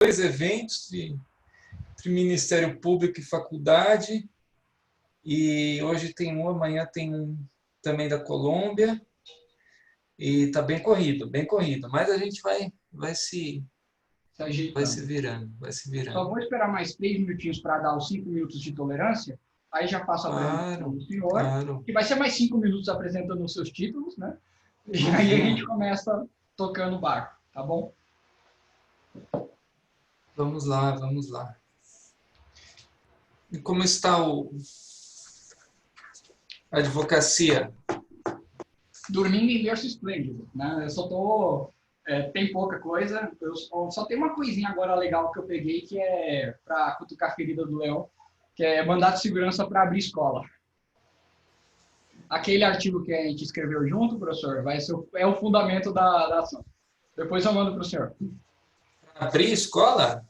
dois eventos entre Ministério Público e faculdade, e hoje tem um, amanhã tem um também da Colômbia, e está bem corrido, mas a gente vai se virando, vai se Só virando. vou esperar mais 3 minutinhos para dar os 5 minutos de tolerância, aí já passo a apresentação do senhor, claro. que vai ser mais 5 minutos apresentando os seus títulos, né? E aí a gente começa tocando o barco, tá bom? Vamos lá, vamos lá. E como está a advocacia? Dormindo em berço esplêndido, né? Eu só tô... tem pouca coisa, eu só tem uma coisinha agora legal que eu peguei, que é para cutucar a ferida do Leão, que é mandato de segurança para abrir escola. Aquele artigo que a gente escreveu junto, professor, é o fundamento da ação. Depois eu mando para o senhor. Abrir escola?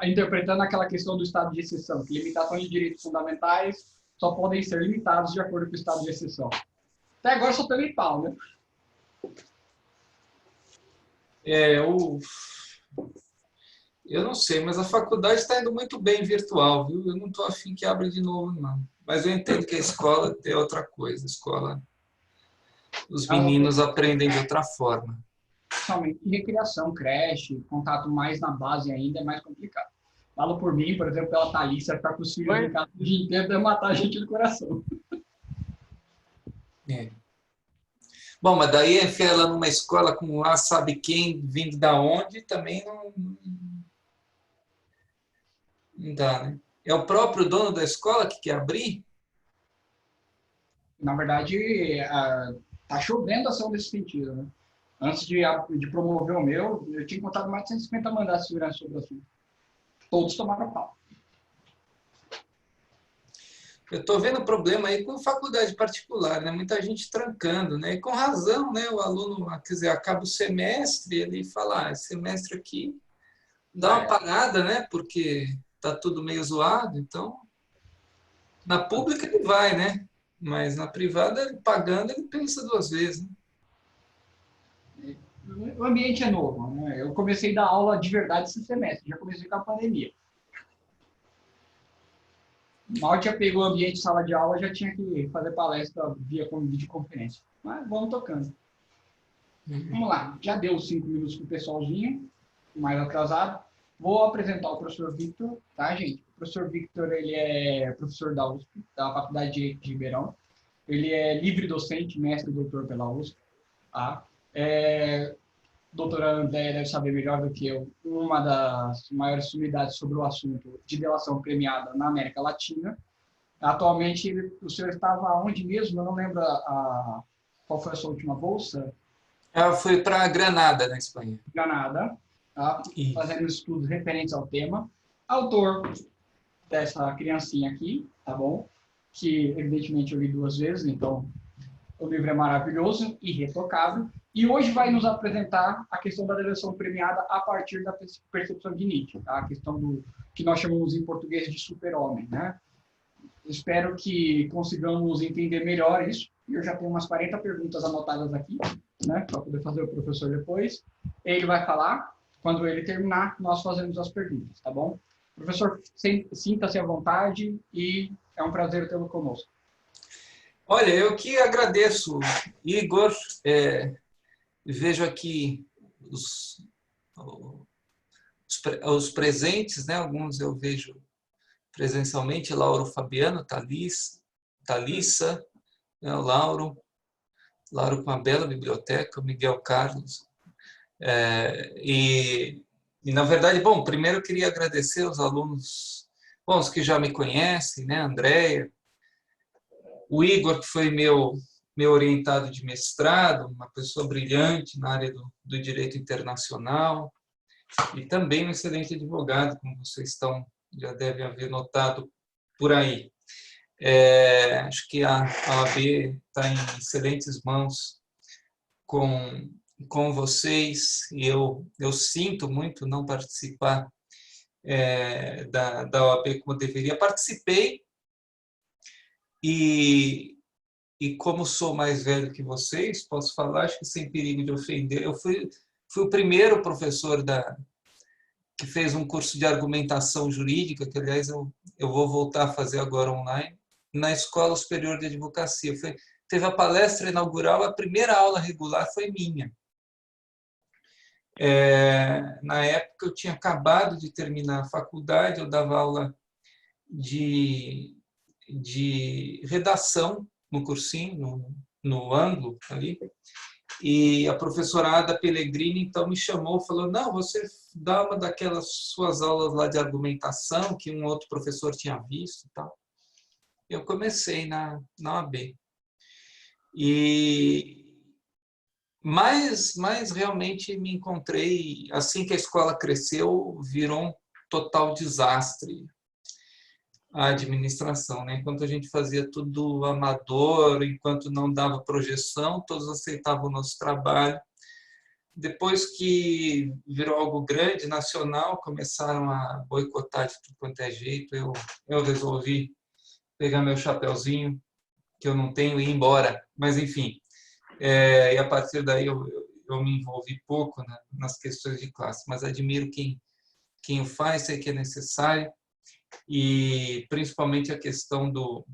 Interpretando aquela questão do estado de exceção, que limitações de direitos fundamentais só podem ser limitados de acordo com o estado de exceção. Até agora só tem pau, né? Eu não sei, mas a faculdade está indo muito bem virtual, viu? Eu não estou afim que abra de novo, não. Mas eu entendo que a escola é outra coisa. A escola, os meninos aprendem de outra forma. Somente recreação, creche, contato mais na base ainda é mais complicado. Falo por mim, por exemplo, pela Thalissa, ficar com os filhos em casa o dia inteiro deve matar a gente do coração. Bom, mas daí enfiar ela numa escola com lá sabe quem, vindo da onde, também não dá, né? É o próprio dono da escola que quer abrir? Na verdade, tá chovendo ação nesse sentido, né? Antes de promover o meu, eu tinha encontrado mais de 150 mandatos de segurança sobre o assunto. Todos tomaram pau. Eu estou vendo problema aí com faculdade particular, né? Muita gente trancando, né? E com razão, né? O aluno, quer dizer, acaba o semestre, ele fala, esse semestre aqui dá uma parada, né? Porque tá tudo meio zoado, então na pública ele vai, né? Mas na privada, ele pagando, ele pensa duas vezes, né? O ambiente é novo, né? Eu comecei a dar aula de verdade esse semestre, já comecei com a pandemia. Mal tinha pegou o ambiente de sala de aula, já tinha que fazer palestra via videoconferência. Mas vamos tocando. Vamos lá, já deu 5 minutos para o pessoalzinho, mais atrasado. Vou apresentar o professor Victor, tá, gente? O professor Victor, ele é professor da USP, da Faculdade de Direito de Ribeirão. Ele é livre docente, mestre e doutor pela USP, tá? Doutora Andréia deve saber melhor do que eu, uma das maiores sumidades sobre o assunto de delação premiada na América Latina. Atualmente, o senhor estava onde mesmo? Eu não lembro qual foi a sua última bolsa. Eu fui para Granada, na Espanha. Granada, tá? Fazendo estudos referentes ao tema. Autor dessa criancinha aqui, tá bom? Que, evidentemente, eu li 2 vezes, então o livro é maravilhoso, irretocável. E hoje vai nos apresentar a questão da delação premiada a partir da percepção de Nietzsche, tá? A questão do que nós chamamos em português de super-homem, né? Espero que consigamos entender melhor isso. Eu já tenho umas 40 perguntas anotadas aqui, né? Para poder fazer o professor depois. Ele vai falar. Quando ele terminar, nós fazemos as perguntas, tá bom? Professor, sinta-se à vontade e é um prazer tê-lo conosco. Olha, eu que agradeço, Igor. Vejo aqui os presentes, né? Alguns eu vejo presencialmente, Lauro Fabiano, Thalissa, né? O Lauro com uma bela biblioteca, o Miguel Carlos. E, na verdade, bom, primeiro eu queria agradecer aos alunos, bom, os que já me conhecem, né? Andréia, o Igor, que foi meu orientado de mestrado, uma pessoa brilhante na área do direito internacional, e também um excelente advogado, como vocês já devem haver notado por aí. Acho que a OAB está em excelentes mãos com vocês, e eu sinto muito não participar da OAB como deveria. Participei, e como sou mais velho que vocês, posso falar, acho que sem perigo de ofender, eu fui o primeiro professor que fez um curso de argumentação jurídica, que, aliás, eu vou voltar a fazer agora online, na Escola Superior de Advocacia. Teve a palestra inaugural, a primeira aula regular foi minha. Na época, eu tinha acabado de terminar a faculdade, eu dava aula de redação no cursinho, no ângulo ali, e a professora Ada Pellegrini então me chamou, falou, não, você dá uma daquelas suas aulas lá de argumentação que um outro professor tinha visto e tal. Eu comecei na OAB. Mas realmente me encontrei, assim que a escola cresceu, virou um total desastre a administração, né? Enquanto a gente fazia tudo amador, enquanto não dava projeção, todos aceitavam o nosso trabalho. Depois que virou algo grande, nacional, começaram a boicotar de tudo quanto é jeito, eu resolvi pegar meu chapeuzinho, que eu não tenho, e ir embora. Mas, enfim, e a partir daí eu me envolvi pouco, né, nas questões de classe, mas admiro quem o faz, sei que é necessário, e principalmente a questão do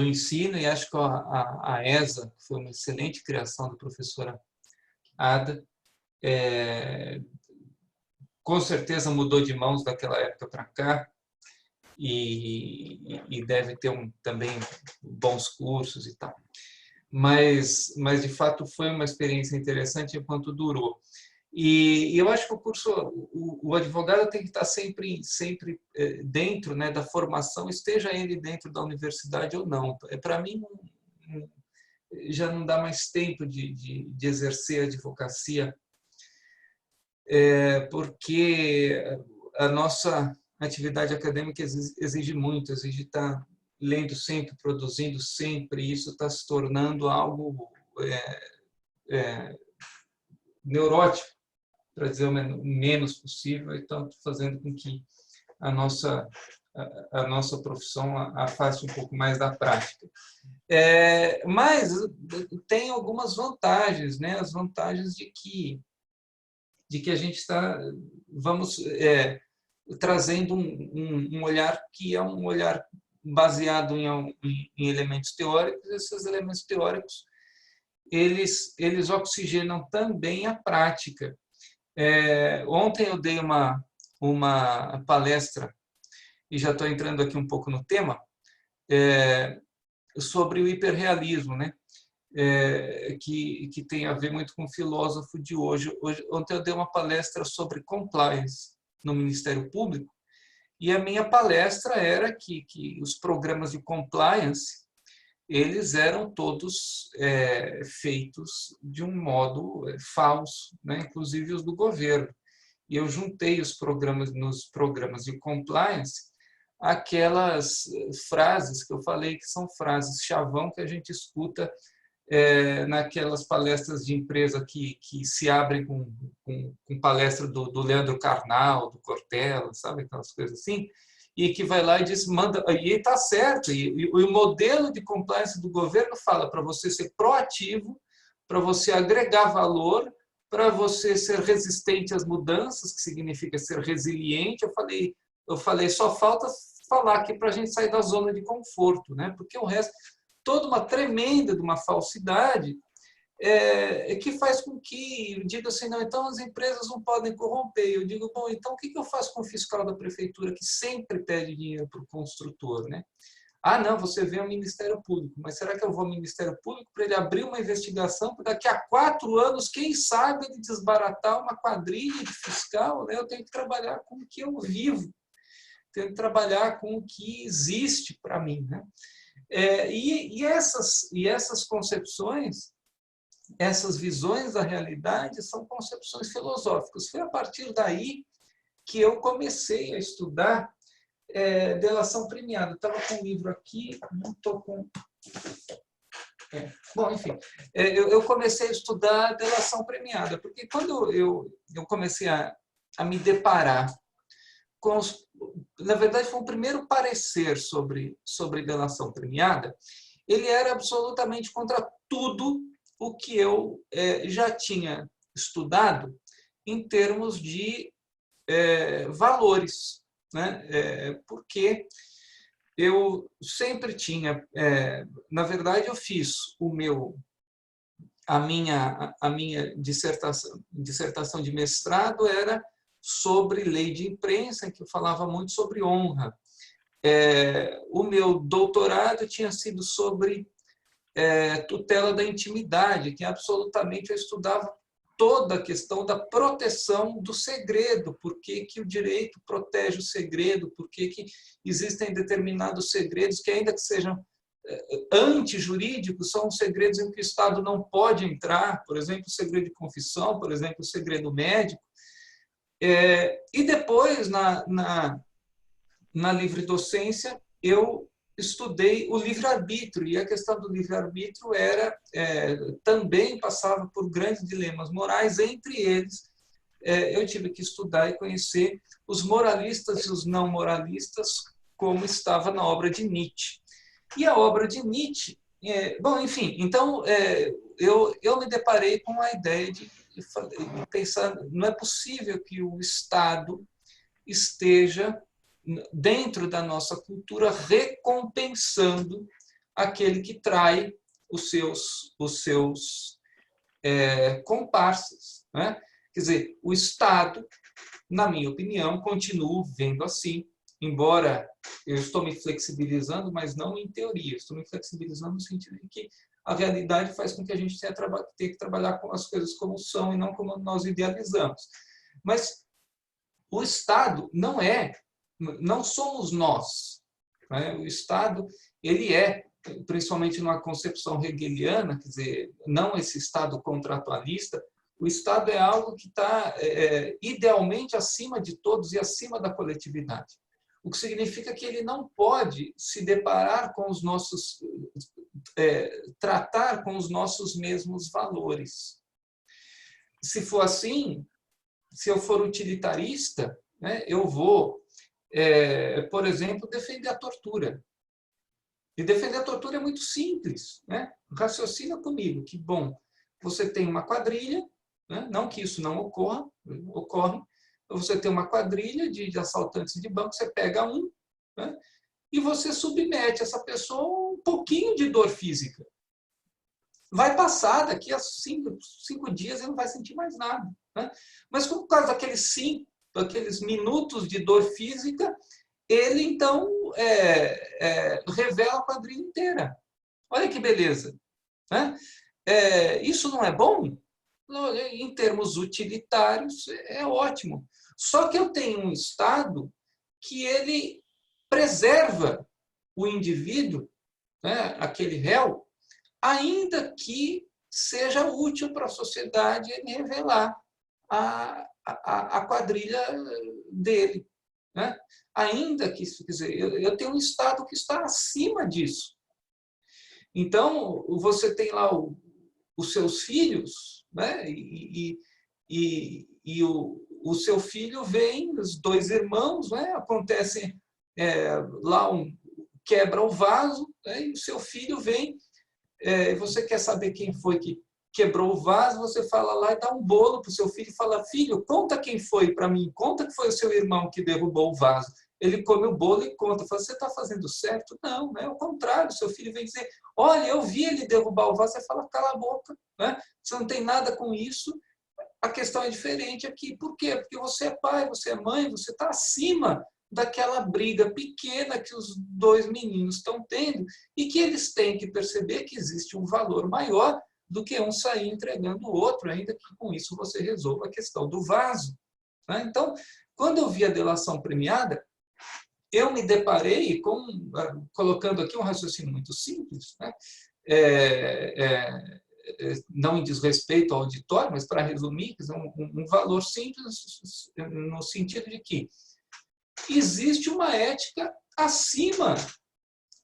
ensino, e acho que a ESA, que foi uma excelente criação da professora Ada, com certeza mudou de mãos daquela época para cá, e deve ter também bons cursos e tal. Mas de fato foi uma experiência interessante enquanto durou. E eu acho que o curso, o advogado tem que estar sempre dentro, né, da formação, esteja ele dentro da universidade ou não. Para mim, já não dá mais tempo de exercer a advocacia, porque a nossa atividade acadêmica exige muito, exige estar lendo sempre, produzindo sempre, e isso está se tornando algo neurótico, para dizer o menos possível, então fazendo com que a nossa profissão afaste um pouco mais da prática. Mas tem algumas vantagens, né? As vantagens de que a gente está, trazendo um olhar que é um olhar baseado em elementos teóricos. Esses elementos teóricos eles oxigenam também a prática. Ontem eu dei uma palestra, e já estou entrando aqui um pouco no tema, sobre o hiperrealismo, né? Que tem a ver muito com o filósofo de hoje. Ontem eu dei uma palestra sobre compliance no Ministério Público, e a minha palestra era que os programas de compliance eles eram todos feitos de um modo falso, né? Inclusive os do governo. E eu juntei nos programas de compliance aquelas frases que eu falei que são frases chavão que a gente escuta naquelas palestras de empresa que se abrem com palestra do Leandro Carnal, do Cortella, sabe, aquelas coisas assim, e que vai lá e diz, manda, e está certo, e o modelo de compliance do governo fala para você ser proativo, para você agregar valor, para você ser resistente às mudanças, que significa ser resiliente. Eu falei, só falta falar aqui para a gente sair da zona de conforto, né? Porque o resto, toda uma tremenda de uma falsidade que faz com que eu diga assim, não, então as empresas não podem corromper. Eu digo, bom, então o que eu faço com o fiscal da prefeitura que sempre pede dinheiro para o construtor, né? Ah, não, você vê o Ministério Público, mas será que eu vou ao Ministério Público para ele abrir uma investigação, para daqui a 4 anos, quem sabe, ele desbaratar uma quadrilha de fiscal, né? Eu tenho que trabalhar com o que eu vivo, tenho que trabalhar com o que existe para mim, né? E essas concepções, essas visões da realidade são concepções filosóficas. Foi a partir daí que eu comecei a estudar delação premiada. Estava com um livro aqui, não estou com... Bom, enfim, eu comecei a estudar delação premiada, porque quando eu comecei a me deparar com na verdade, foi o primeiro parecer sobre delação premiada, ele era absolutamente contra tudo o que eu já tinha estudado em termos de valores, né? Porque eu sempre tinha, na verdade, eu fiz a minha dissertação de mestrado era sobre lei de imprensa, em que eu falava muito sobre honra. O meu doutorado tinha sido sobre tutela da intimidade, que absolutamente eu estudava toda a questão da proteção do segredo, por que o direito protege o segredo, por que existem determinados segredos que, ainda que sejam antijurídicos, são segredos em que o Estado não pode entrar, por exemplo, o segredo de confissão, por exemplo, o segredo médico. E depois, na livre docência, eu estudei o livre-arbítrio, e a questão do livre-arbítrio também passava por grandes dilemas morais, entre eles eu tive que estudar e conhecer os moralistas e os não moralistas, como estava na obra de Nietzsche. E a obra de Nietzsche, bom, enfim, então eu me deparei com a ideia de pensar, não é possível que o Estado esteja dentro da nossa cultura recompensando aquele que trai os seus comparsas, né? Quer dizer, o Estado, na minha opinião, continuo vendo assim, embora eu estou me flexibilizando, mas não em teoria, estou me flexibilizando no sentido de que a realidade faz com que a gente tenha que trabalhar com as coisas como são e não como nós idealizamos. Mas o Estado não somos nós, né? O Estado, ele principalmente numa concepção hegeliana, quer dizer, não esse Estado contratualista, o Estado é algo que está idealmente acima de todos e acima da coletividade. O que significa que ele não pode se deparar com os nossos, tratar com os nossos mesmos valores. Se for assim, se eu for utilitarista, né, eu vou, por exemplo, defender a tortura. E defender a tortura é muito simples, né? Raciocina comigo, que, bom, você tem uma quadrilha, né? Não que isso não ocorre, você tem uma quadrilha de assaltantes de banco, você pega um, né? E você submete essa pessoa a um pouquinho de dor física. Vai passar, daqui a 5 dias ele não vai sentir mais nada, né? Mas por causa daqueles minutos de dor física, ele, então, revela a quadrilha inteira. Olha que beleza, né? Isso não é bom? Em termos utilitários, é ótimo. Só que eu tenho um Estado que ele preserva o indivíduo, né, aquele réu, ainda que seja útil para a sociedade ele revelar a quadrilha dele, né? Ainda que, quer dizer, eu tenho um Estado que está acima disso. Então, você tem lá os seus filhos, né? E o seu filho vem, os 2 irmãos, né? Acontece lá quebra o vaso, né? E o seu filho vem, você quer saber quem foi que quebrou o vaso, você fala lá e dá um bolo para o seu filho e fala: filho, conta quem foi para mim, conta que foi o seu irmão que derrubou o vaso. Ele come o bolo e conta. Fala: você está fazendo certo? Não, é o contrário. Seu filho vem dizer: olha, eu vi ele derrubar o vaso. Você fala: cala a boca, né? Você não tem nada com isso. A questão é diferente aqui. Por quê? Porque você é pai, você é mãe, você está acima daquela briga pequena que os 2 meninos estão tendo e que eles têm que perceber que existe um valor maior do que um sair entregando o outro, ainda que com isso você resolva a questão do vaso, né? Então, quando eu vi a delação premiada, eu me deparei colocando aqui um raciocínio muito simples, né? Não em desrespeito ao auditório, mas para resumir, um valor simples no sentido de que existe uma ética acima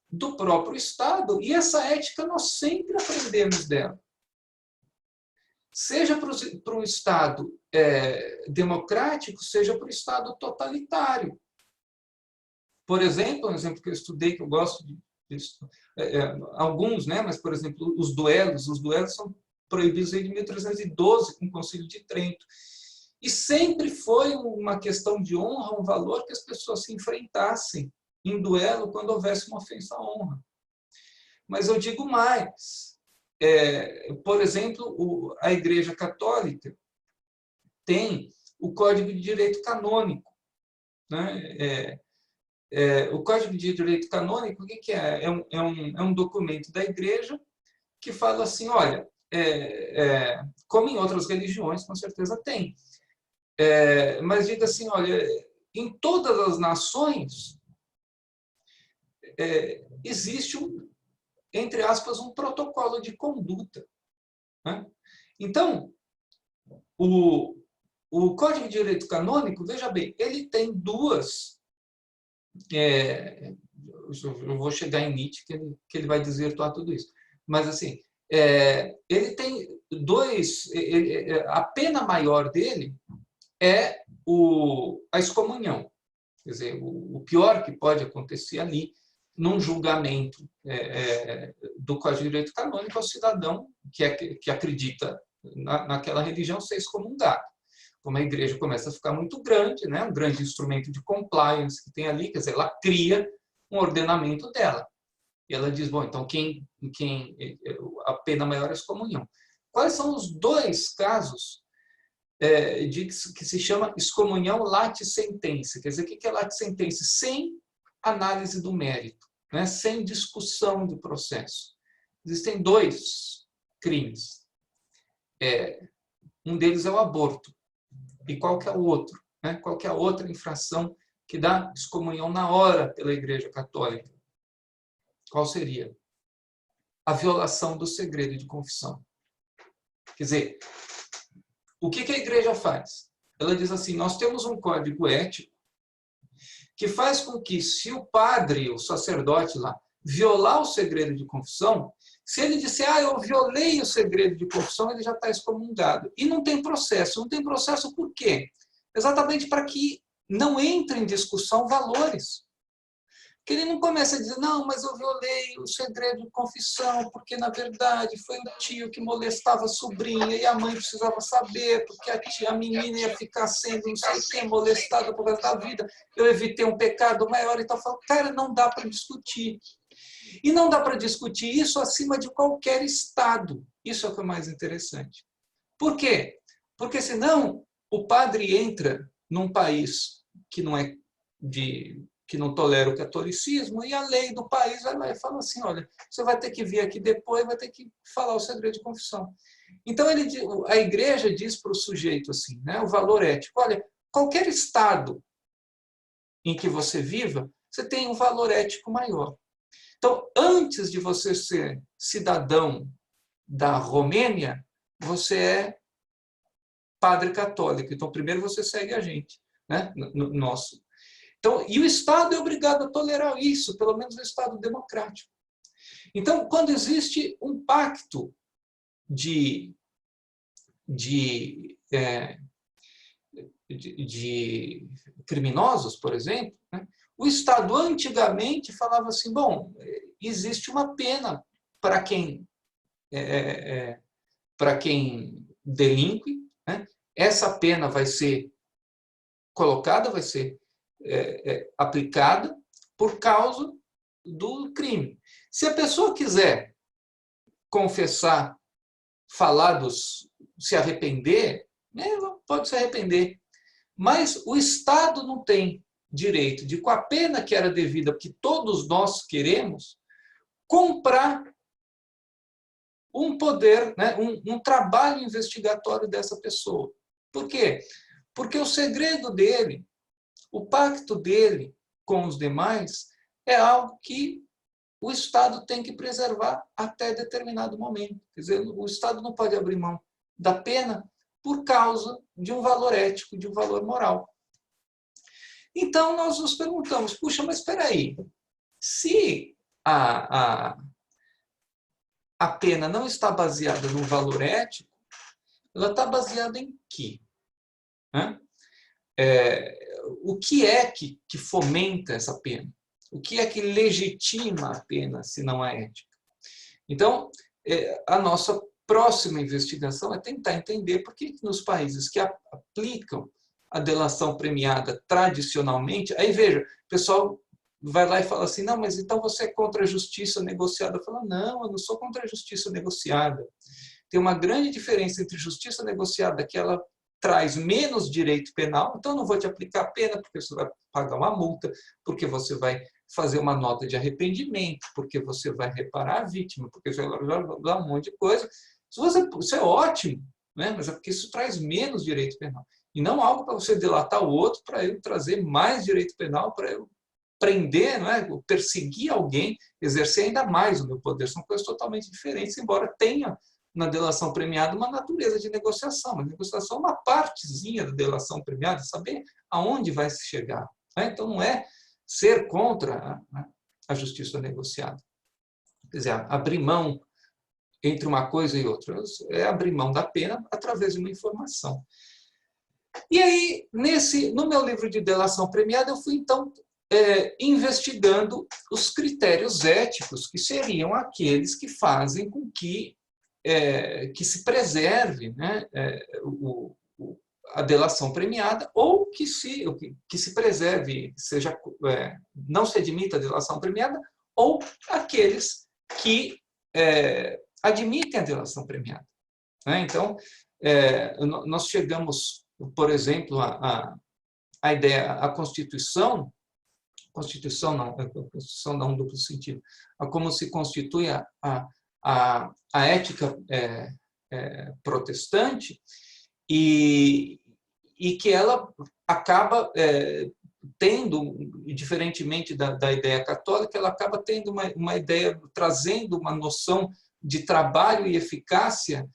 do próprio Estado, e essa ética nós sempre aprendemos dela. Seja para um Estado democrático, seja para o Estado totalitário. Por exemplo, um exemplo que eu estudei, que eu gosto de alguns, né? Mas, por exemplo, os duelos são proibidos desde 1312, com o Concílio de Trento. E sempre foi uma questão de honra, um valor que as pessoas se enfrentassem em duelo quando houvesse uma ofensa à honra. Mas eu digo mais. Por exemplo, a Igreja Católica tem o Código de Direito Canônico, né? O Código de Direito Canônico, o que é? É um documento da Igreja que fala assim, olha, como em outras religiões, com certeza tem, mas diga assim, olha, em todas as nações existe, entre aspas, um protocolo de conduta, né? Então, o Código de Direito Canônico, veja bem, ele tem duas... eu vou chegar em Nietzsche, que ele vai desvirtuar tudo isso. Mas, assim, ele tem dois... a pena maior dele é a excomunhão. Quer dizer, o pior que pode acontecer ali, num julgamento do Código de Direito Canônico, é o cidadão que acredita naquela religião ser excomungado. Como a igreja começa a ficar muito grande, né, um grande instrumento de compliance que tem ali, quer dizer, ela cria um ordenamento dela. E ela diz, bom, então a pena maior é a excomunhão. Quais são os dois casos que se chama excomunhão late sentença? Quer dizer, o que é late sentença? Sem análise do mérito, né, sem discussão do processo. Existem dois crimes. Um deles é o aborto. E qual que é o outro? Né? Qual que é a outra infração que dá excomunhão na hora pela Igreja Católica? Qual seria? A violação do segredo de confissão. Quer dizer, o que a Igreja faz? Ela diz assim, nós temos um código ético que faz com que, se o padre, o sacerdote lá, violar o segredo de confissão, se ele disser, eu violei o segredo de confissão, ele já está excomungado. E não tem processo. Não tem processo por quê? Exatamente para que não entre em discussão valores. Que ele não comece a dizer, não, mas eu violei o segredo de confissão, porque, na verdade, foi o tio que molestava a sobrinha e a mãe precisava saber, porque a menina ia ficar sendo, não sei o que, molestada por resto da vida. Eu evitei um pecado maior e tal. Cara, não dá para discutir. E não dá para discutir isso acima de qualquer Estado. Isso é o que é mais interessante. Por quê? Porque senão o padre entra num país que não tolera o catolicismo e a lei do país vai lá e fala assim, olha, você vai ter que vir aqui depois, vai ter que falar o segredo de confissão. Então a igreja diz para o sujeito assim, né, o valor ético, olha, qualquer Estado em que você viva, você tem um valor ético maior. Então, antes de você ser cidadão da Romênia, você é padre católico. Então, primeiro você segue a gente, né? Nosso. Então, e o Estado é obrigado a tolerar isso, pelo menos o Estado democrático. Então, quando existe um pacto de criminosos, por exemplo, né? O Estado antigamente falava assim, bom, existe uma pena para quem delinque, né? Essa pena vai ser colocada, vai ser aplicada por causa do crime. Se a pessoa quiser confessar, se arrepender, ela pode se arrepender. Mas o Estado não tem direito de, com a pena que era devida, que todos nós queremos, comprar um poder, né, um trabalho investigatório dessa pessoa. Por quê? Porque o segredo dele, o pacto dele com os demais, é algo que o Estado tem que preservar até determinado momento. Quer dizer, o Estado não pode abrir mão da pena por causa de um valor ético, de um valor moral. Então, nós nos perguntamos, puxa, mas espera aí, se a pena não está baseada num valor ético, ela está baseada em quê? O que é que fomenta essa pena? O que é que legitima a pena, se não a ética? Então, a nossa próxima investigação é tentar entender por que nos países que aplicam a delação premiada tradicionalmente, aí veja, o pessoal vai lá e fala assim, não, mas então você é contra a justiça negociada. Eu falo, não, eu não sou contra a justiça negociada. Tem uma grande diferença entre justiça negociada, que ela traz menos direito penal, então eu não vou te aplicar a pena, porque você vai pagar uma multa, porque você vai fazer uma nota de arrependimento, porque você vai reparar a vítima, porque você vai dar um monte de coisa. Isso é ótimo, né? Mas é porque isso traz menos direito penal. E não algo para você delatar o outro, para ele trazer mais direito penal, para eu prender, não é? Perseguir alguém, exercer ainda mais o meu poder. São coisas totalmente diferentes, embora tenha na delação premiada uma natureza de negociação. Mas negociação é uma partezinha da delação premiada, saber aonde vai se chegar. Né? Então, não é ser contra a justiça negociada. Quer dizer, abrir mão entre uma coisa e outra. É abrir mão da pena através de uma informação. E aí, no meu livro de delação premiada, eu fui, então, investigando os critérios éticos, que seriam aqueles que fazem com que se preserve, né, a delação premiada, ou que se preserve, não se admita a delação premiada, ou aqueles que admitem a delação premiada. Né? Então, nós chegamos, por exemplo, a ideia, a Constituição não duplo sentido, a como se constitui a ética protestante, e que ela acaba tendo, diferentemente da ideia católica, ela acaba tendo uma ideia, trazendo uma noção de trabalho e eficácia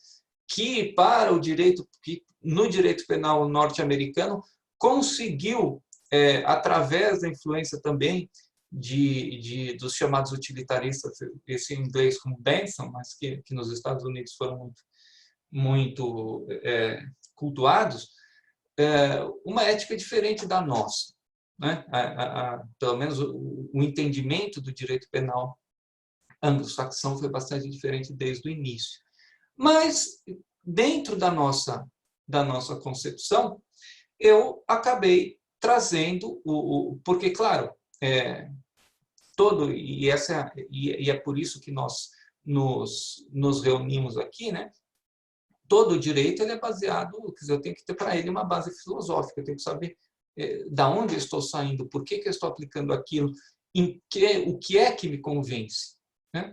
que, para o direito, que no direito penal norte-americano, conseguiu, através da influência também dos chamados utilitaristas, esse em inglês como Benson, mas que nos Estados Unidos foram muito cultuados, uma ética diferente da nossa. Né? Pelo menos o entendimento do direito penal anglo-saxão foi bastante diferente desde o início. Mas, dentro da nossa concepção, eu acabei trazendo, porque, claro, é por isso que nós nos reunimos aqui, né? Todo o direito ele é baseado, quer dizer, eu tenho que ter para ele uma base filosófica, eu tenho que saber da onde eu estou saindo, por que eu estou aplicando aquilo, o que é que me convence. Né?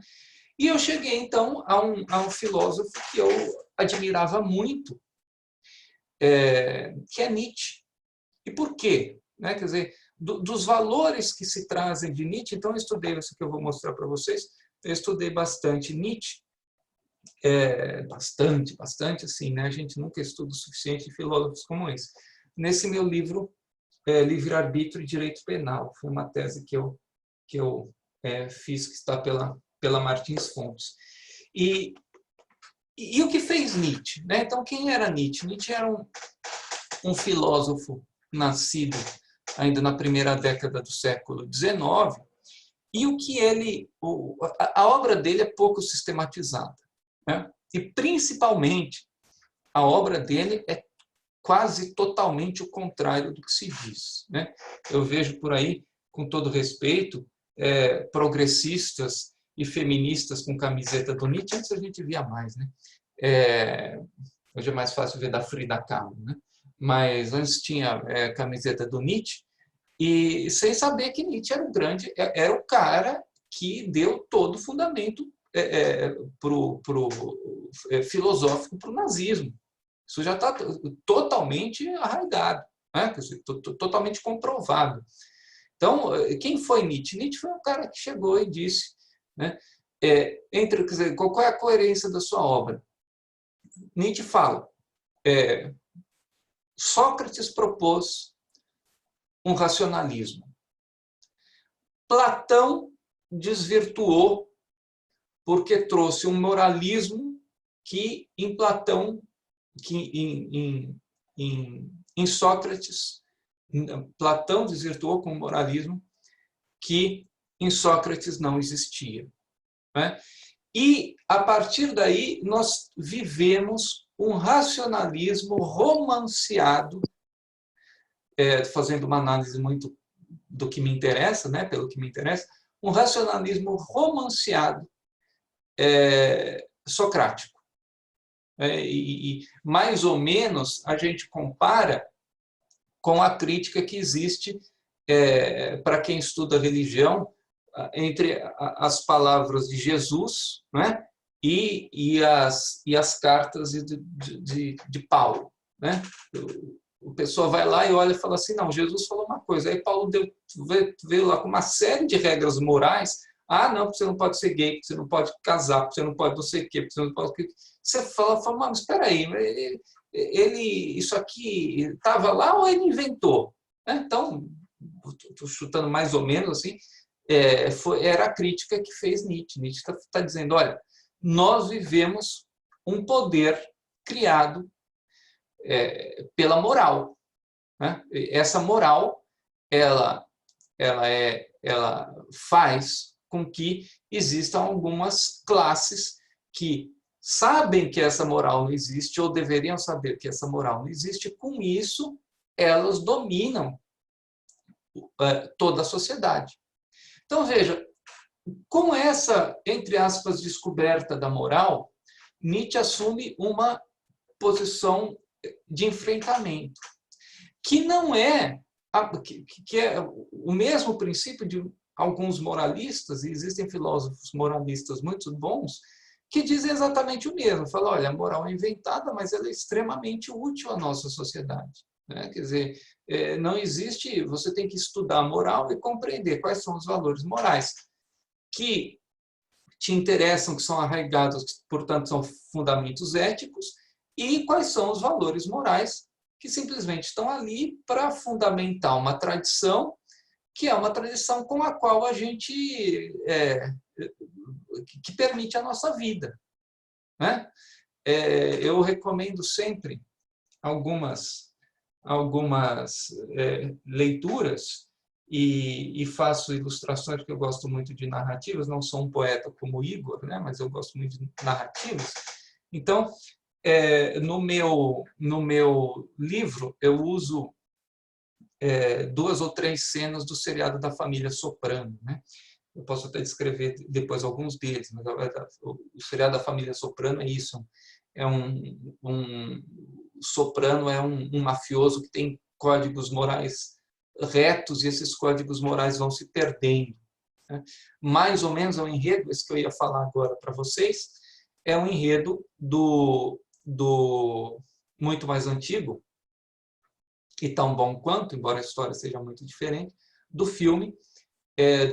E eu cheguei, então, a um filósofo que eu admirava muito, que é Nietzsche. E por quê? Né? Quer dizer, dos valores que se trazem de Nietzsche, então eu estudei isso que eu vou mostrar para vocês, eu estudei bastante Nietzsche, bastante assim, né? A gente nunca estuda o suficiente de filósofos como esse. Nesse meu livro, Livre-Arbítrio e Direito Penal, foi uma tese que eu fiz, que está pela Martins Fontes. E o que fez Nietzsche? Né? Então, quem era Nietzsche? Nietzsche era um filósofo nascido ainda na primeira década do século XIX, e a obra dele é pouco sistematizada. Né? E, principalmente, a obra dele é quase totalmente o contrário do que se diz. Né? Eu vejo por aí, com todo respeito, progressistas e feministas com camiseta do Nietzsche. Antes a gente via mais. Né? Hoje é mais fácil ver da Frida Kahlo. Né? Mas antes tinha camiseta do Nietzsche, e sem saber que Nietzsche era o cara que deu todo o fundamento filosófico para o nazismo. Isso já está totalmente arraigado, né? Totalmente comprovado. Então, quem foi Nietzsche? Nietzsche foi um cara que chegou e disse, né, quer dizer, qual é a coerência da sua obra? Nietzsche fala, Sócrates propôs um racionalismo. Platão desvirtuou porque trouxe um moralismo que em Platão, em Sócrates, Platão desvirtuou com um moralismo que em Sócrates não existia. Né? E, a partir daí, nós vivemos um racionalismo romanceado, fazendo uma análise muito do que me interessa, né, pelo que me interessa, um racionalismo romanceado socrático. E, mais ou menos, a gente compara com a crítica que existe para quem estuda religião entre as palavras de Jesus, né, e as cartas de Paulo. Né? O pessoal vai lá e olha e fala assim, não, Jesus falou uma coisa, aí Paulo veio lá com uma série de regras morais. Ah, não, você não pode ser gay, você não pode casar, você não pode não sei o quê, você não pode... Você fala, mas espera aí, isso aqui estava lá ou ele inventou? Então, estou chutando mais ou menos assim, era a crítica que fez Nietzsche. Nietzsche está dizendo, olha, nós vivemos um poder criado pela moral. Né? Essa moral, ela faz com que existam algumas classes que sabem que essa moral não existe ou deveriam saber que essa moral não existe. Com isso, elas dominam toda a sociedade. Então, veja, com essa, entre aspas, descoberta da moral, Nietzsche assume uma posição de enfrentamento, que não que é o mesmo princípio de alguns moralistas, e existem filósofos moralistas muito bons, que dizem exatamente o mesmo. Falam, olha, a moral é inventada, mas ela é extremamente útil à nossa sociedade. Né? Quer dizer, não existe, você tem que estudar a moral e compreender quais são os valores morais que te interessam, que são arraigados, que, portanto, são fundamentos éticos, e quais são os valores morais que simplesmente estão ali para fundamentar uma tradição, que é uma tradição com a qual a gente que permite a nossa vida. Né? Eu recomendo sempre algumas leituras e faço ilustrações, porque eu gosto muito de narrativas, não sou um poeta como Igor, né? Mas eu gosto muito de narrativas. Então, no meu livro, eu uso 2 ou 3 cenas do seriado da família Soprano. Né? Eu posso até descrever depois alguns deles, mas o seriado da família Soprano é isso. Soprano é um mafioso que tem códigos morais retos e esses códigos morais vão se perdendo. Né? Mais ou menos é um enredo, esse que eu ia falar agora para vocês, é um enredo do muito mais antigo, e tão bom quanto, embora a história seja muito diferente, do filme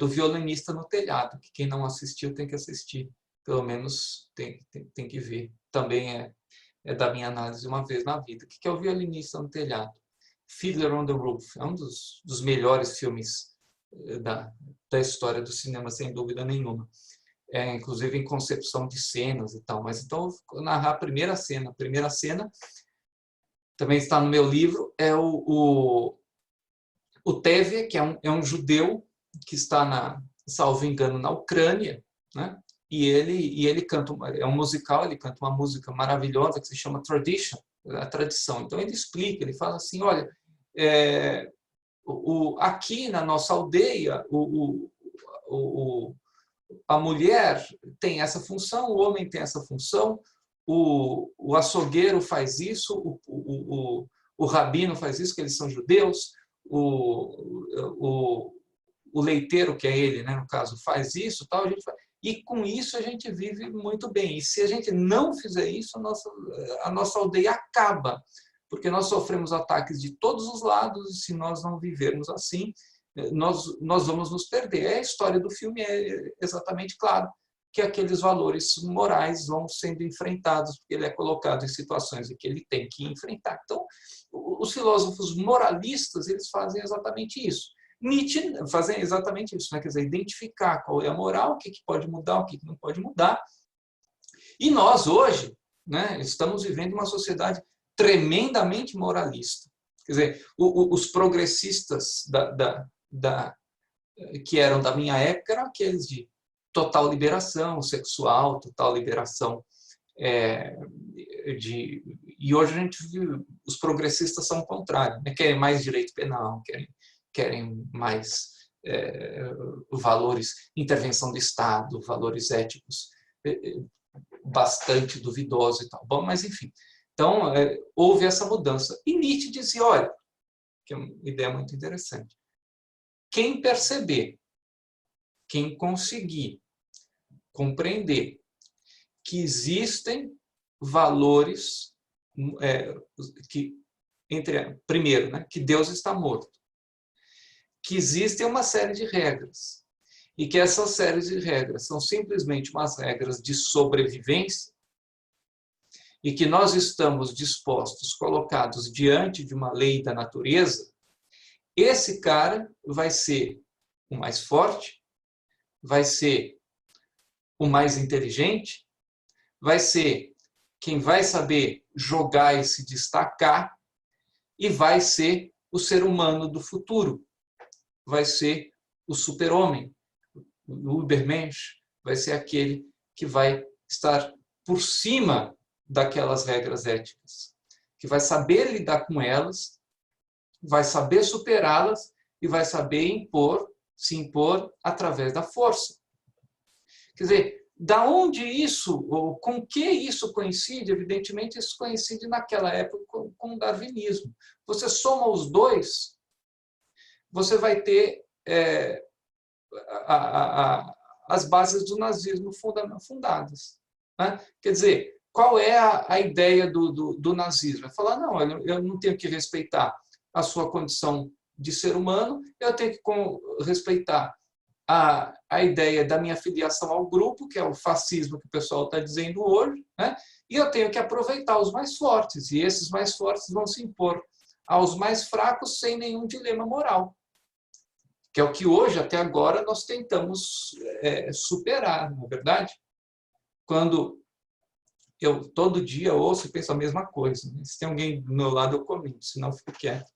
do Violinista no Telhado, que quem não assistiu tem que assistir, pelo menos tem que ver. Também é da minha análise uma vez na vida. O que é o Violinista no Telhado? Fiddler on the Roof, é um dos melhores filmes da história do cinema, sem dúvida nenhuma. Inclusive em concepção de cenas e tal. Mas então, eu vou narrar a primeira cena. A primeira cena também está no meu livro, é o Tevye, que é um judeu que está, salvo engano, na Ucrânia, né? E ele canta, é um musical, ele canta uma música maravilhosa que se chama Tradition, a tradição. Então ele explica, ele fala assim, olha, aqui na nossa aldeia, a mulher tem essa função, o homem tem essa função, o açougueiro faz isso, o rabino faz isso, que eles são judeus, o leiteiro, que é ele, né, no caso, faz isso, tal, e com isso a gente vive muito bem. E se a gente não fizer isso, a nossa aldeia acaba, porque nós sofremos ataques de todos os lados, e se nós não vivermos assim, nós vamos nos perder. A história do filme é exatamente claro que aqueles valores morais vão sendo enfrentados, porque ele é colocado em situações em que ele tem que enfrentar. Então, os filósofos moralistas, eles fazem exatamente isso. Nietzsche fazem exatamente isso, né? Quer dizer, identificar qual é a moral, o que pode mudar, o que não pode mudar. E nós, hoje, né, estamos vivendo uma sociedade tremendamente moralista. Quer dizer, os progressistas que eram da minha época eram aqueles de total liberação sexual, total liberação e hoje a gente vive, os progressistas são o contrário, né? Querem mais direito penal, querem mais valores, intervenção do Estado, valores éticos bastante duvidosos e tal. Bom, mas enfim, então houve essa mudança. E Nietzsche dizia, olha, que é uma ideia muito interessante, quem perceber, quem conseguir compreender que existem valores primeiro, né, que Deus está morto, que existem uma série de regras e que essas séries de regras são simplesmente umas regras de sobrevivência e que nós estamos dispostos, colocados diante de uma lei da natureza, esse cara vai ser o mais forte, vai ser o mais inteligente, vai ser quem vai saber jogar e se destacar e vai ser o ser humano do futuro. Vai ser o super-homem, o Übermensch, vai ser aquele que vai estar por cima daquelas regras éticas, que vai saber lidar com elas, vai saber superá-las e vai saber se impor através da força. Quer dizer, da onde isso, ou com que isso coincide? Evidentemente, isso coincide naquela época com o darwinismo. Você soma os dois, você vai ter as bases do nazismo fundadas. Né? Quer dizer, qual é a ideia do nazismo? É falar, não, eu não tenho que respeitar a sua condição de ser humano, eu tenho que respeitar a ideia da minha filiação ao grupo, que é o fascismo que o pessoal está dizendo hoje, né? E eu tenho que aproveitar os mais fortes, e esses mais fortes vão se impor aos mais fracos sem nenhum dilema moral, que é o que hoje, até agora, nós tentamos superar, não é verdade? Quando eu todo dia ouço e penso a mesma coisa, né? Se tem alguém do meu lado, eu comento, senão eu fico quieto.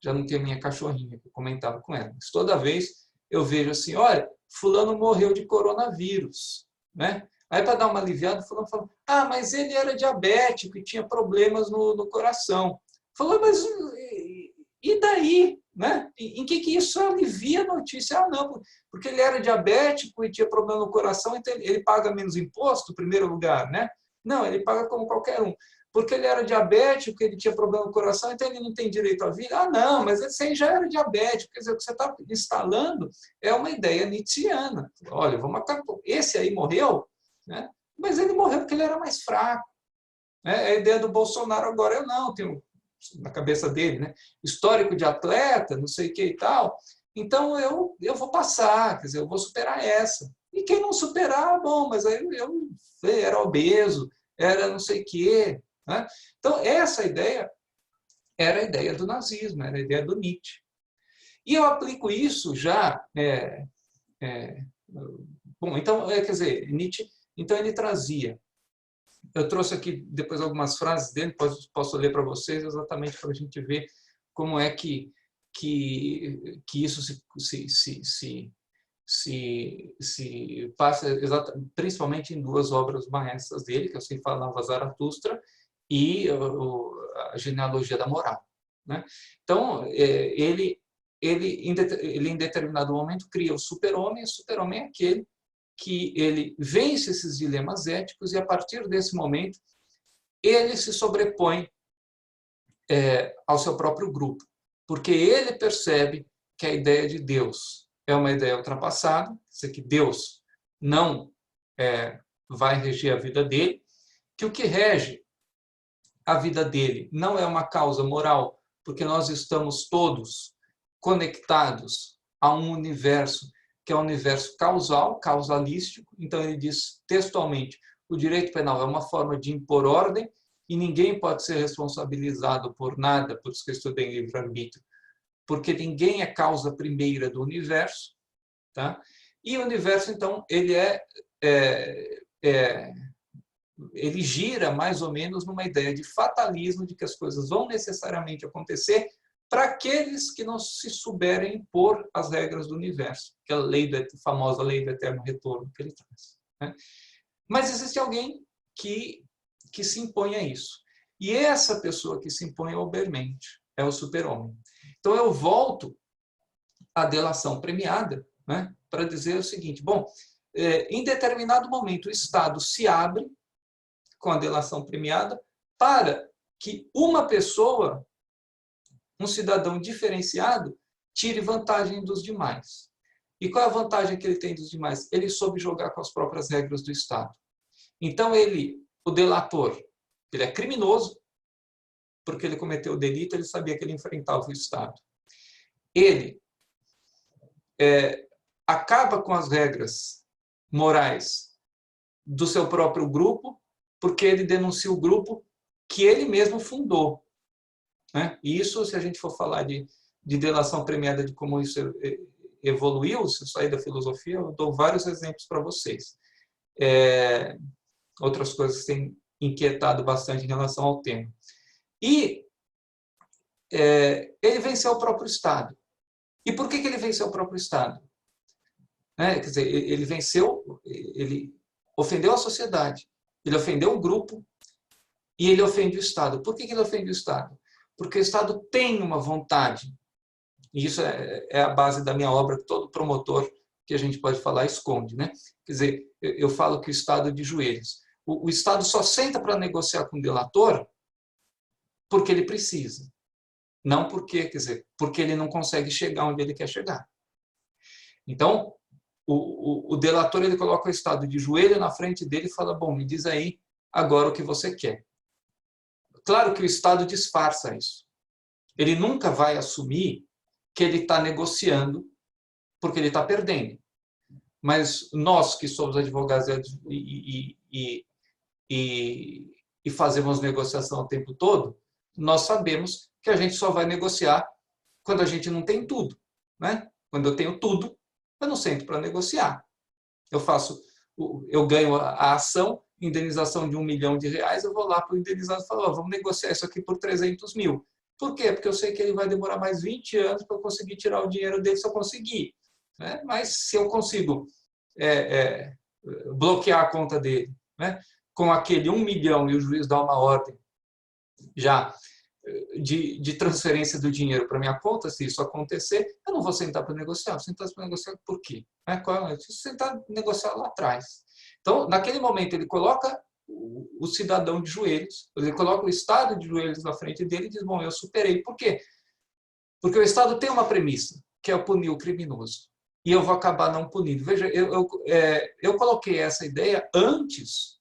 Já não tem a minha cachorrinha, que eu comentava com ela. Mas toda vez eu vejo assim, olha, fulano morreu de coronavírus, né? Aí, para dar uma aliviada, fulano falou, mas ele era diabético e tinha problemas no coração. Falou, mas e daí? Né? Em que isso alivia a notícia? Não, porque ele era diabético e tinha problema no coração, então ele paga menos imposto, em primeiro lugar, né? Não, ele paga como qualquer um. Porque ele era diabético, ele tinha problema no coração, então ele não tem direito à vida. Não, mas esse aí já era diabético. Quer dizer, o que você está instalando é uma ideia nietzschiana. Olha, vamos acabar. Esse aí morreu, né? Mas ele morreu porque ele era mais fraco. Né? A ideia do Bolsonaro agora, eu não tenho na cabeça dele, né? Histórico de atleta, não sei o que e tal. Então eu vou passar, quer dizer, eu vou superar essa. E quem não superar, bom, mas aí eu era obeso, era não sei o quê. Né? Então, essa ideia era a ideia do nazismo, era a ideia do Nietzsche. E eu aplico isso já... bom, então, quer dizer, Nietzsche, então ele trazia... Eu trouxe aqui depois algumas frases dele, posso ler para vocês, exatamente para a gente ver como é que isso se passa principalmente em duas obras maestras dele, que eu sei falava Zaratustra e a genealogia da moral. Né? Então, ele em determinado momento cria o super-homem, e o super-homem é aquele que ele vence esses dilemas éticos e, a partir desse momento, ele se sobrepõe ao seu próprio grupo, porque ele percebe que a ideia de Deus é uma ideia ultrapassada, que Deus não vai reger a vida dele, que o que rege a vida dele não é uma causa moral, porque nós estamos todos conectados a um universo que é um universo causal, causalístico. Então ele diz textualmente, o direito penal é uma forma de impor ordem e ninguém pode ser responsabilizado por nada, por isso que eu estudei livre-arbítrio, porque ninguém é causa primeira do universo. Tá? E o universo, então, ele gira mais ou menos numa ideia de fatalismo, de que as coisas vão necessariamente acontecer para aqueles que não se souberem impor as regras do universo, que é a famosa lei do eterno retorno que ele traz, né? Mas existe alguém que se impõe a isso. E essa pessoa que se impõe é o Obermente, é o super-homem. Então eu volto à delação premiada, né, para dizer o seguinte: bom, em determinado momento o Estado se abre com a delação premiada para que uma pessoa, um cidadão diferenciado, tire vantagem dos demais. E qual é a vantagem que ele tem dos demais? Ele soube jogar com as próprias regras do Estado. Então o delator, ele é criminoso, porque ele cometeu o delito, ele sabia que ele enfrentava o Estado. Ele acaba com as regras morais do seu próprio grupo, porque ele denuncia o grupo que ele mesmo fundou, né? E isso, se a gente for falar de delação premiada, de como isso evoluiu, se eu sair da filosofia, eu dou vários exemplos para vocês. Outras coisas que têm inquietado bastante em relação ao tema. E ele venceu o próprio Estado. E por que ele venceu o próprio Estado? Quer dizer, ele venceu, ele ofendeu a sociedade, ele ofendeu o grupo e ele ofende o Estado. Por que ele ofende o Estado? Porque o Estado tem uma vontade, e isso é a base da minha obra, que todo promotor que a gente pode falar esconde, né? Quer dizer, eu falo que o Estado é de joelhos. O Estado só senta para negociar com o delator porque ele precisa. Não porque, quer dizer, porque ele não consegue chegar onde ele quer chegar. Então, o delator, ele coloca o Estado de joelho na frente dele e fala: bom, me diz aí agora o que você quer. Claro que o Estado disfarça isso. Ele nunca vai assumir que ele está negociando porque ele está perdendo. Mas nós que somos advogados e fazemos negociação o tempo todo, nós sabemos que a gente só vai negociar quando a gente não tem tudo, né? Quando eu tenho tudo, eu não sento para negociar. Eu ganho a ação, indenização de R$1 milhão, eu vou lá para o indenizado e falo: vamos negociar isso aqui por 300 mil. Por quê? Porque eu sei que ele vai demorar mais 20 anos para eu conseguir tirar o dinheiro dele, se eu conseguir, né? Mas se eu consigo bloquear a conta dele, né, com aquele 1 milhão, e o juiz dá uma ordem já de transferência do dinheiro para minha conta, se isso acontecer, eu não vou sentar para negociar. Vou sentar para negociar por quê? Se sentar para negociar lá atrás. Então, naquele momento, ele coloca o cidadão de joelhos, ele coloca o Estado de joelhos na frente dele e diz: bom, eu superei. Por quê? Porque o Estado tem uma premissa, que é punir o criminoso. E eu vou acabar não punindo. Veja, eu coloquei essa ideia antes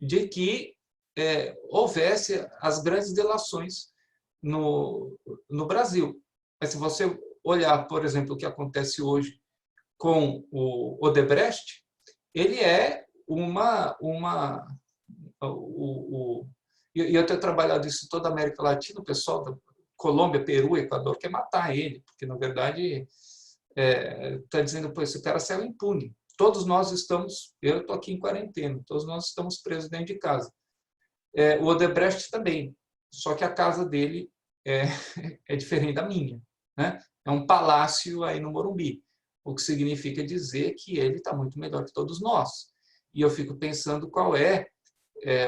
de que houvesse as grandes delações no Brasil. Mas se você olhar, por exemplo, o que acontece hoje com o Odebrecht, ele é e eu tenho trabalhado isso em toda a América Latina, o pessoal da Colômbia, Peru, Equador quer matar ele, porque, na verdade, está dizendo: pô, esse cara saiu impune. Todos nós estamos, eu estou aqui em quarentena, todos nós estamos presos dentro de casa. O Odebrecht também, só que a casa dele é diferente da minha, né? É um palácio aí no Morumbi, o que significa dizer que ele está muito melhor que todos nós. E eu fico pensando qual é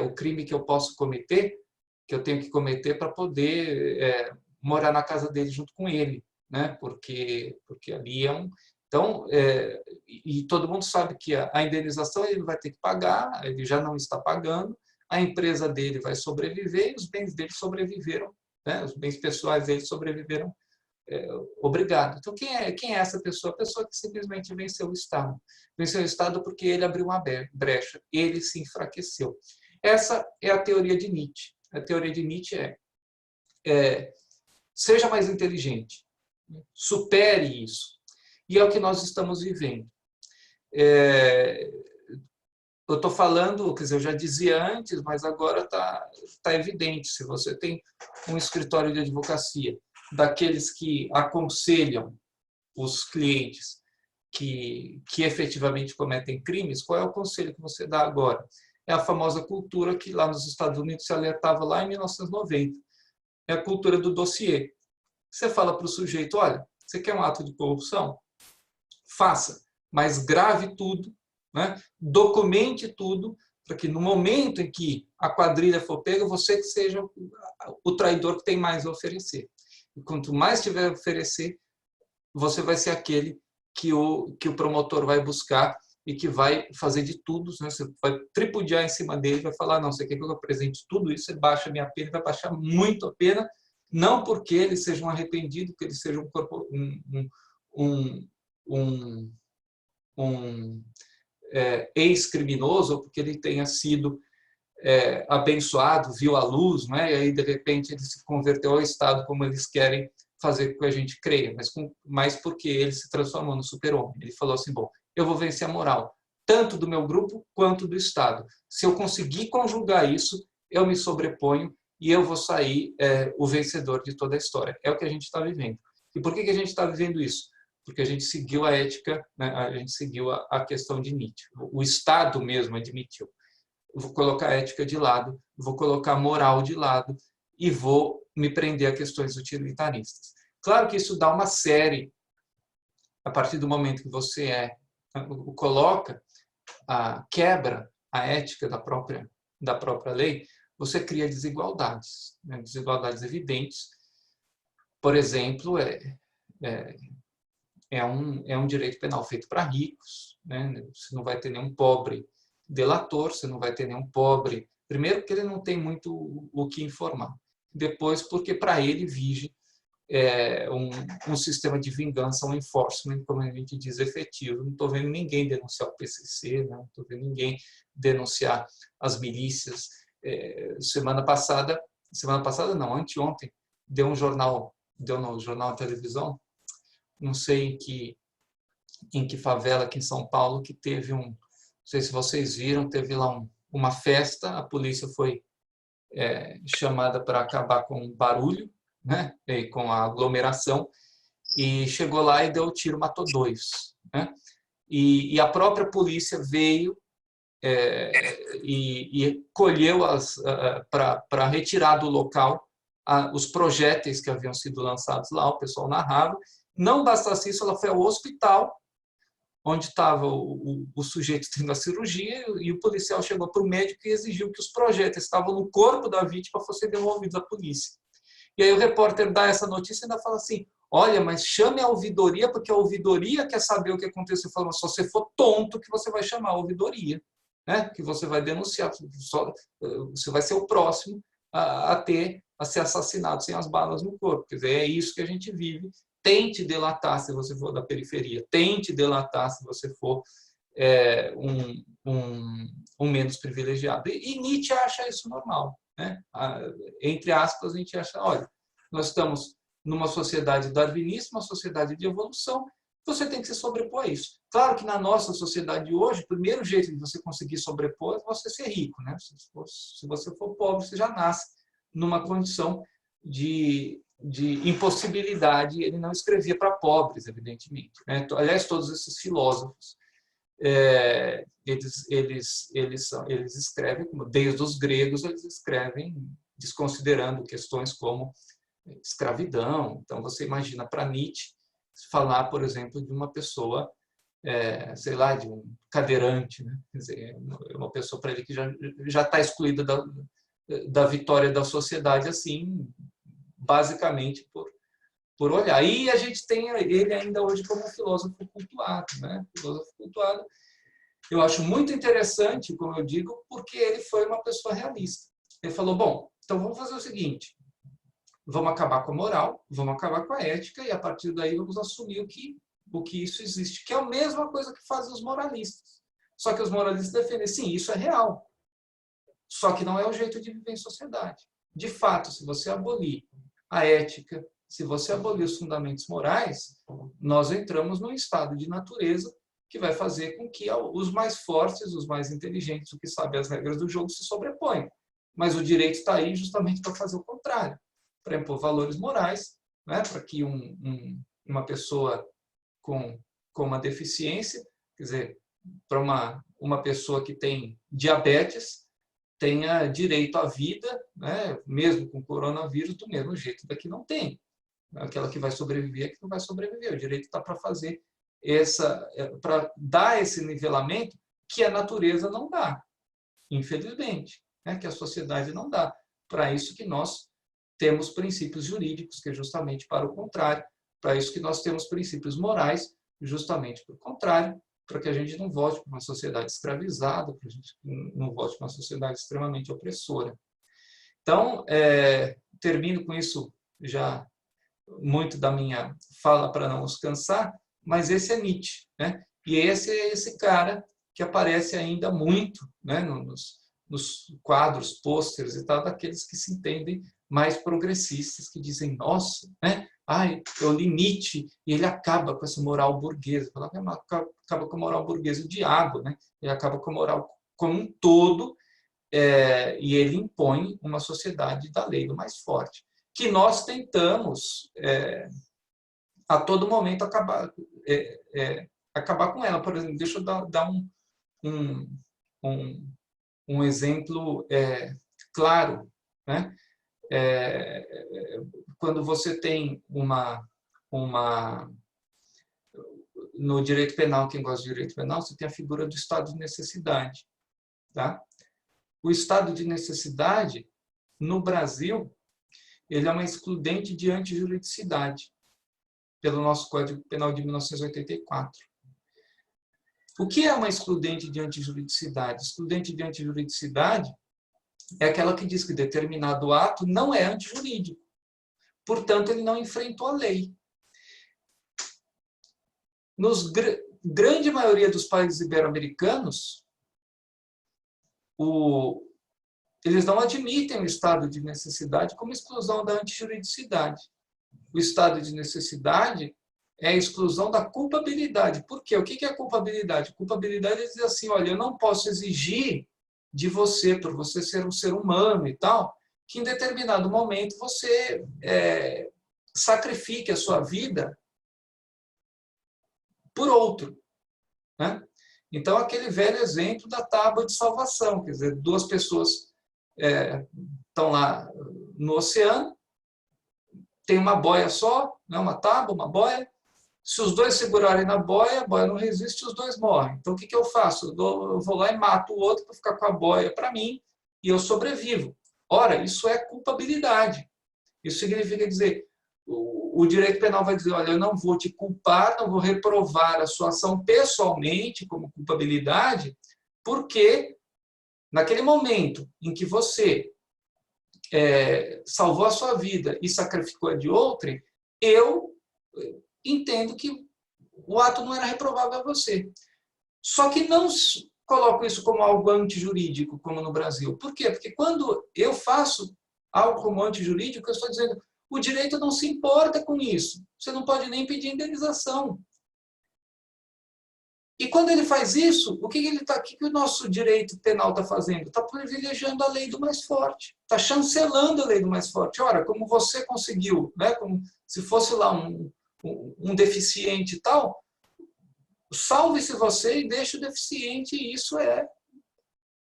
o crime que eu posso cometer, que eu tenho que cometer para poder morar na casa dele junto com ele, né? Porque ali é um... Então, e todo mundo sabe que a indenização ele vai ter que pagar, ele já não está pagando, a empresa dele vai sobreviver e os bens dele sobreviveram, né? Os bens pessoais dele sobreviveram obrigado. Então, quem é essa pessoa? A pessoa que simplesmente venceu o Estado. Venceu o Estado porque ele abriu uma brecha, ele se enfraqueceu. Essa é a teoria de Nietzsche. A teoria de Nietzsche seja mais inteligente, supere isso. E é o que nós estamos vivendo. Eu estou falando, quer dizer, eu já dizia antes, mas agora está evidente. Se você tem um escritório de advocacia, daqueles que aconselham os clientes que efetivamente cometem crimes, qual é o conselho que você dá agora? É a famosa cultura que lá nos Estados Unidos se alertava lá em 1990. É a cultura do dossiê. Você fala para o sujeito, olha, você quer um ato de corrupção? Faça, mas grave tudo, né? Documente tudo, para que no momento em que a quadrilha for pega, você que seja o traidor que tem mais a oferecer. E quanto mais tiver a oferecer, você vai ser aquele que o promotor vai buscar e que vai fazer de tudo, né? Você vai tripudiar em cima dele, vai falar, não, você quer que eu apresente tudo isso, você baixa a minha pena, vai baixar muito a pena, não porque ele seja um arrependido, que ele seja um ex-criminoso, ou porque ele tenha sido abençoado, viu a luz, né? E aí, de repente, ele se converteu ao Estado como eles querem fazer com que a gente creia, mas porque ele se transformou no super-homem. Ele falou assim, bom, eu vou vencer a moral, tanto do meu grupo quanto do Estado. Se eu conseguir conjugar isso, eu me sobreponho e eu vou sair o vencedor de toda a história. É o que a gente está vivendo. E por que a gente está vivendo isso? Porque a gente seguiu a ética, né? A gente seguiu a questão de Nietzsche. O Estado mesmo admitiu. Vou colocar a ética de lado, vou colocar a moral de lado e vou me prender a questões utilitaristas. Claro que isso dá uma série, a partir do momento que você coloca, quebra a ética da própria lei, você cria desigualdades, né? Desigualdades evidentes. Por exemplo, é um direito penal feito para ricos, né? Você não vai ter nenhum pobre delator, você não vai ter nenhum pobre. Primeiro, porque ele não tem muito o que informar. Depois, porque para ele vige um sistema de vingança, um enforcement, como a gente diz, efetivo. Não estou vendo ninguém denunciar o PCC, não estou vendo ninguém denunciar as milícias. Semana passada não, anteontem, deu no jornal de televisão, não sei em que favela aqui em São Paulo, que teve não sei se vocês viram, teve lá uma festa, a polícia foi chamada para acabar com o barulho, né, e com a aglomeração, e chegou lá e deu o tiro, matou 2. Né? E a própria polícia veio e colheu para retirar do local os projéteis que haviam sido lançados lá, o pessoal narrava. Não bastasse isso, ela foi ao hospital, onde estava o sujeito tendo a cirurgia, e o policial chegou para o médico e exigiu que os projéteis estavam no corpo da vítima fossem devolvidos à polícia. E aí o repórter dá essa notícia e ainda fala assim, olha, mas chame a ouvidoria, porque a ouvidoria quer saber o que aconteceu. Fala, mas só se você for tonto que você vai chamar a ouvidoria, né? Que você vai denunciar, você vai ser o próximo a ser assassinado sem as balas no corpo. Quer dizer, é isso que a gente vive. Tente delatar se você for da periferia, tente delatar se você for um menos privilegiado. E Nietzsche acha isso normal. Né? Entre aspas, a gente acha, olha, nós estamos numa sociedade darwinista, uma sociedade de evolução, você tem que se sobrepor a isso. Claro que na nossa sociedade hoje, o primeiro jeito de você conseguir sobrepor é você ser rico. Né? Se você for pobre, você já nasce numa condição de impossibilidade. Ele não escrevia para pobres, evidentemente. Né? Aliás, todos esses filósofos, eles escrevem, desde os gregos, eles escrevem desconsiderando questões como escravidão. Então, você imagina para Nietzsche falar, por exemplo, de uma pessoa, sei lá, de um cadeirante, né? Quer dizer, uma pessoa para ele que já está excluída da vitória da sociedade, assim, basicamente por olhar. E a gente tem ele ainda hoje como um filósofo cultuado, né? Filósofo cultuado. Eu acho muito interessante, como eu digo, porque ele foi uma pessoa realista. Ele falou, bom, então vamos fazer o seguinte, vamos acabar com a moral, vamos acabar com a ética e a partir daí vamos assumir o que isso existe, que é a mesma coisa que fazem os moralistas. Só que os moralistas defendem, sim, isso é real. Só que não é o jeito de viver em sociedade. De fato, se você abolir a ética, se você abolir os fundamentos morais, nós entramos num estado de natureza que vai fazer com que os mais fortes, os mais inteligentes, os que sabem as regras do jogo, se sobreponham. Mas o direito está aí justamente para fazer o contrário, para impor valores morais, né, para que uma pessoa com uma deficiência, quer dizer, para uma pessoa que tem diabetes, tenha direito à vida, né, mesmo com coronavírus, do mesmo jeito daqui não tem. aquela que vai sobreviver é que não vai sobreviver. O direito está para fazer para dar esse nivelamento que a natureza não dá, infelizmente, né? Que a sociedade não dá. Para isso que nós temos princípios jurídicos, que é justamente para o contrário. Para isso que nós temos princípios morais, justamente para o contrário, para que a gente não volte para uma sociedade escravizada, para que a gente não volte para uma sociedade extremamente opressora. Então, termino com isso já muito da minha fala para não os cansar, mas esse é Nietzsche, né? E esse é esse cara que aparece ainda muito, né, nos quadros, pôsteres e tal, daqueles que se entendem mais progressistas, que dizem, nossa, né? Ai, eu li Nietzsche e ele acaba com essa moral burguesa. Acaba com a moral burguesa, o diabo, né? Ele acaba com a moral como um todo, e ele impõe uma sociedade da lei do mais forte, que nós tentamos a todo momento acabar com ela. Por exemplo, deixa eu dar um exemplo claro, né? Quando você tem no direito penal, quem gosta de direito penal, você tem a figura do estado de necessidade, tá? O estado de necessidade, no Brasil, ele é uma excludente de antijuridicidade, pelo nosso Código Penal de 1984. O que é uma excludente de antijuridicidade? Excludente de antijuridicidade é aquela que diz que determinado ato não é antijurídico. Portanto, ele não enfrentou a lei. Grande maioria dos países ibero-americanos, eles não admitem o estado de necessidade como exclusão da antijuridicidade. O estado de necessidade é a exclusão da culpabilidade. Por quê? O que é a culpabilidade? Culpabilidade é dizer assim, olha, eu não posso exigir de você, por você ser um ser humano e tal, que em determinado momento você sacrifique a sua vida por outro, né? Então, aquele velho exemplo da tábua de salvação, quer dizer, duas pessoas estão lá no oceano, tem uma boia só, né, uma tábua, uma boia. Se os dois segurarem na boia, a boia não resiste, os dois morrem. Então, o que eu faço? Eu vou lá e mato o outro para ficar com a boia para mim e eu sobrevivo. Ora, isso é culpabilidade. Isso significa dizer, o direito penal vai dizer, olha, eu não vou te culpar, não vou reprovar a sua ação pessoalmente como culpabilidade, porque naquele momento em que você salvou a sua vida e sacrificou a de outrem, eu entendo que o ato não era reprovável a você. Só que não coloco isso como algo antijurídico, como no Brasil. Por quê? Porque quando eu faço algo como antijurídico, eu estou dizendo, o direito não se importa com isso. Você não pode nem pedir indenização. E quando ele faz isso, o que o nosso direito penal está fazendo? Está privilegiando a lei do mais forte. Está chancelando a lei do mais forte. Ora, como você conseguiu, né, como se fosse lá um deficiente e tal, salve-se você e deixe o deficiente, e isso é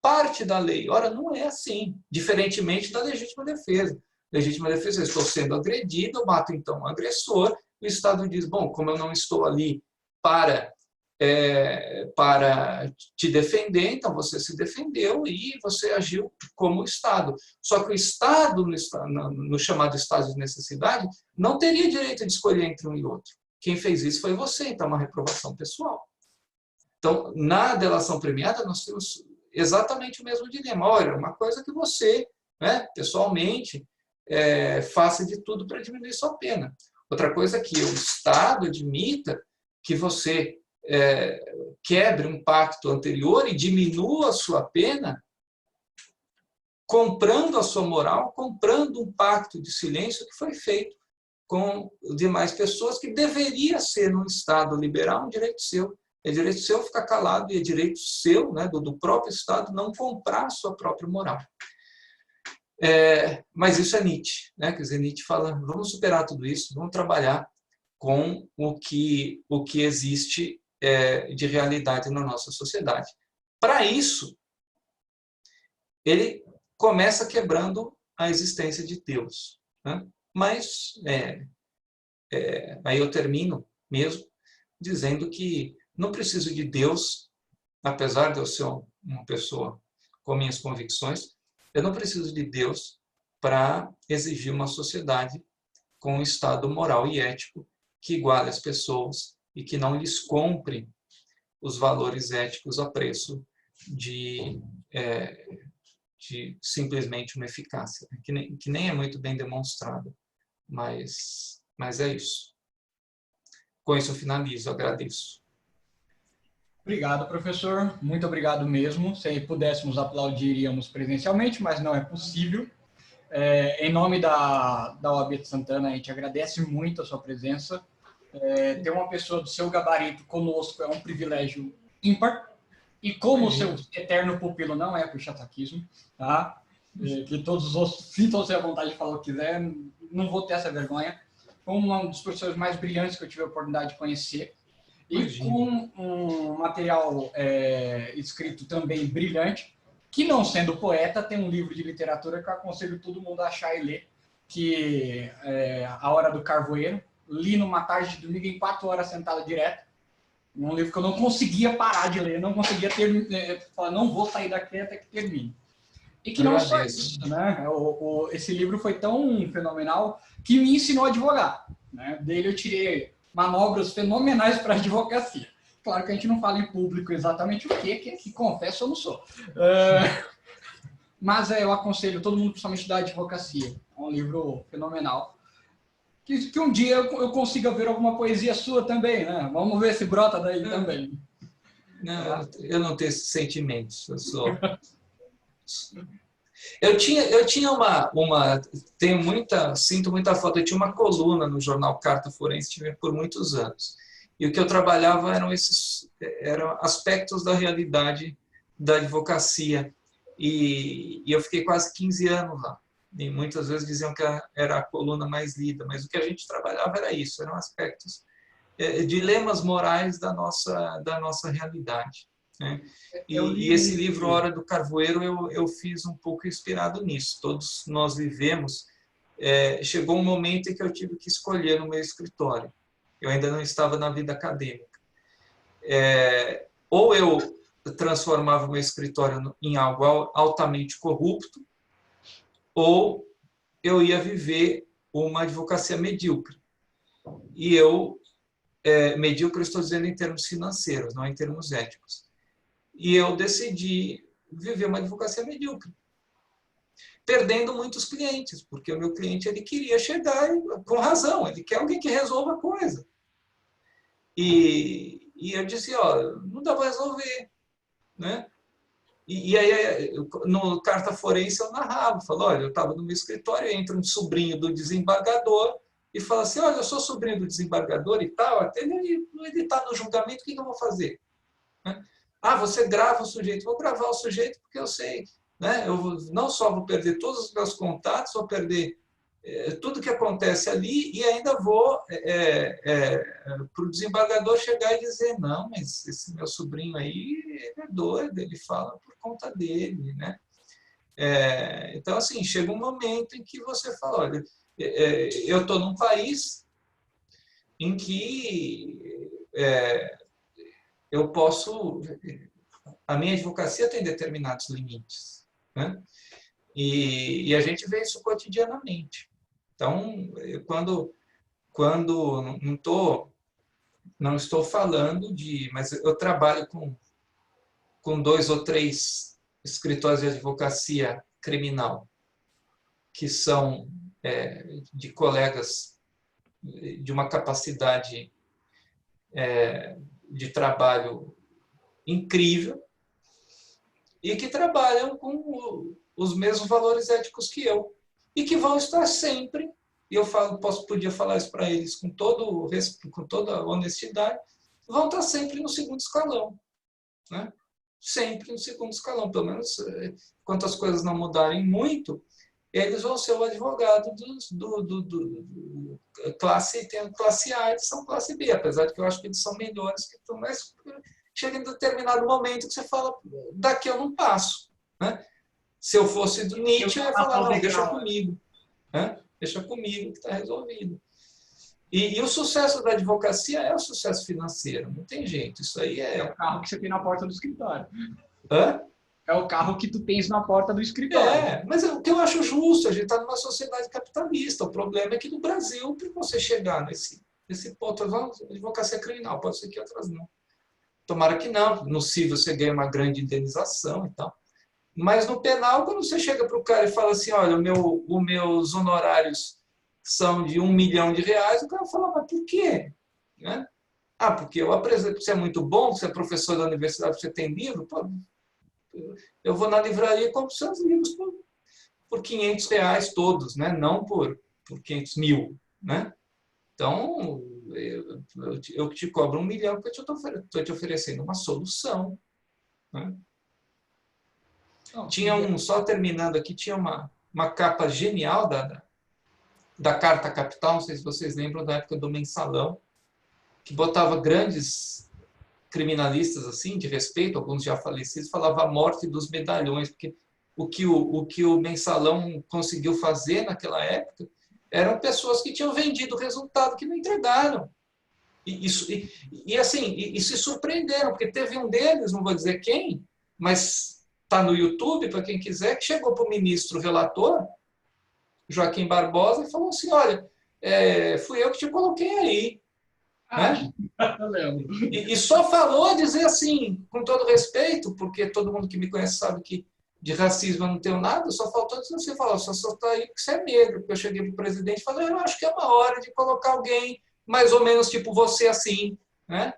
parte da lei. Ora, não é assim, diferentemente da legítima defesa. Legítima defesa, eu estou sendo agredido, eu mato então o agressor, o Estado diz, bom, como eu não estou ali para te defender, então você se defendeu e você agiu como Estado. Só que o Estado, no chamado estado de necessidade, não teria direito de escolher entre um e outro. Quem fez isso foi você, então é uma reprovação pessoal. Então, na delação premiada, nós temos exatamente o mesmo dilema. Olha, uma coisa que você, né, pessoalmente, faça de tudo para diminuir sua pena. Outra coisa é que o Estado admita que você quebre um pacto anterior e diminua a sua pena comprando a sua moral, comprando um pacto de silêncio que foi feito com demais pessoas, que deveria ser, num Estado liberal, um direito seu. É direito seu ficar calado e é direito seu, né, do próprio Estado, não comprar a sua própria moral. Mas isso é Nietzsche, né? Quer dizer, Nietzsche fala, vamos superar tudo isso, vamos trabalhar com o que existe de realidade na nossa sociedade. Para isso, ele começa quebrando a existência de Deus, né? Mas aí eu termino mesmo dizendo que não preciso de Deus, apesar de eu ser uma pessoa com minhas convicções, eu não preciso de Deus para exigir uma sociedade com um estado moral e ético que iguale as pessoas e que não lhes compre os valores éticos a preço de simplesmente uma eficácia, que nem é muito bem demonstrada, mas é isso. Com isso eu finalizo, agradeço. Obrigado, professor. Muito obrigado mesmo. Se pudéssemos aplaudir, iríamos presencialmente, mas não é possível. Em nome da OAB de Santana, a gente agradece muito a sua presença. Ter uma pessoa do seu gabarito conosco é um privilégio ímpar. E como o seu eterno pupilo não é puxa-saquismo, tá? Que todos os outros sintam-se à vontade de falar o que quiser, não vou ter essa vergonha. Foi um dos professores mais brilhantes que eu tive a oportunidade de conhecer. E com um material escrito também brilhante, que não sendo poeta, tem um livro de literatura que eu aconselho todo mundo a achar e ler, que é A Hora do Carvoeiro. Li numa tarde de domingo em 4 horas sentado direto. Um livro que eu não conseguia parar de ler, não conseguia falar, não vou sair daqui até que termine. E que não só isso, né? Esse livro foi tão fenomenal que me ensinou a advogar. Né? Dele eu tirei manobras fenomenais para a advocacia. Claro que a gente não fala em público exatamente o que confesso eu não sou. Mas eu aconselho todo mundo, principalmente da advocacia. É um livro fenomenal. Que um dia eu consiga ver alguma poesia sua também, né? Vamos ver se brota daí também. Não, eu não tenho esses sentimentos. Eu tinha sinto muita falta. Eu tinha uma coluna no jornal Carta Forense, tive por muitos anos. E o que eu trabalhava eram aspectos da realidade da advocacia. E eu fiquei quase 15 anos lá. E muitas vezes diziam que era a coluna mais lida, mas o que a gente trabalhava era isso, eram aspectos, dilemas morais da nossa realidade. Né? E esse livro, Hora do Carvoeiro, eu fiz um pouco inspirado nisso. Todos nós vivemos. Chegou um momento em que eu tive que escolher no meu escritório. Eu ainda não estava na vida acadêmica. Ou eu transformava o meu escritório em algo altamente corrupto, ou eu ia viver uma advocacia medíocre. E medíocre estou dizendo em termos financeiros, não em termos éticos. E eu decidi viver uma advocacia medíocre, perdendo muitos clientes, porque o meu cliente ele queria chegar, com razão, ele quer alguém que resolva a coisa. E eu disse, não dá para resolver. Né? E aí, no Carta Forense, eu narrava, falava, olha, eu estava no meu escritório, entra um sobrinho do desembargador e fala assim, olha, eu sou sobrinho do desembargador e tal, até ele está no julgamento, o que eu vou fazer? Né? Você grava o sujeito. Vou gravar o sujeito porque eu sei. Né? Eu não só vou perder todos os meus contatos, vou perder tudo que acontece ali e ainda vou para o desembargador chegar e dizer, não, mas esse meu sobrinho aí, ele é doido, ele fala por conta dele. Né? Então, assim, chega um momento em que você fala, olha, eu estou num país em que eu posso... A minha advocacia tem determinados limites. Né? E a gente vê isso cotidianamente. Então, quando não estou falando de... Mas eu trabalho com 2 ou 3 escritórios de advocacia criminal, que são de colegas de uma capacidade de trabalho incrível e que trabalham com os mesmos valores éticos que eu e que vão estar sempre, e eu podia falar isso para eles com toda honestidade, vão estar sempre no segundo escalão. Né? Sempre no segundo escalão, pelo menos enquanto as coisas não mudarem muito, eles vão ser o advogado tem classe A, eles são classe B, apesar de que eu acho que eles são melhores que tu, mas chega em determinado momento que você fala, daqui eu não passo. Né? Se eu fosse do Nietzsche, eu ia falar, não, deixa comigo. Né? Deixa comigo que está resolvido. E o sucesso da advocacia é o sucesso financeiro, não tem jeito. Isso aí É o carro que você tem na porta do escritório. Hã? É o carro que tu tens na porta do escritório. Mas o que eu acho justo, a gente está numa sociedade capitalista. O problema é que no Brasil, para você chegar nesse ponto, advocacia criminal, pode ser que outras não. Tomara que não, no civil você ganha uma grande indenização e tal. Mas no penal, quando você chega para o cara e fala assim, olha, os meus honorários são de R$ 1 milhão, o cara fala, mas por quê? Né? Ah, porque eu apresento que você é muito bom, você é professor da universidade, você tem livro, pô, eu vou na livraria e compro seus livros por R$ 500 todos, né? Não por 500 mil. Né? Então, eu te cobro R$ 1 milhão porque eu estou te oferecendo uma solução. Né? Só terminando aqui, tinha uma capa genial da Carta Capital, não sei se vocês lembram da época do Mensalão, que botava grandes criminalistas assim, de respeito, alguns já falecidos, falava a morte dos medalhões, porque o que o Mensalão conseguiu fazer naquela época eram pessoas que tinham vendido o resultado que não entregaram. E se surpreenderam, porque teve um deles, não vou dizer quem, mas está no YouTube, para quem quiser, que chegou para o ministro relator, Joaquim Barbosa, e falou assim, olha, fui eu que te coloquei aí. Né? Eu lembro. E só falou dizer assim, com todo respeito, porque todo mundo que me conhece sabe que de racismo eu não tenho nada, só faltou dizer assim, falou, só está aí porque você é negro. Porque eu cheguei para o presidente e falei, eu acho que é uma hora de colocar alguém mais ou menos tipo você assim. Né?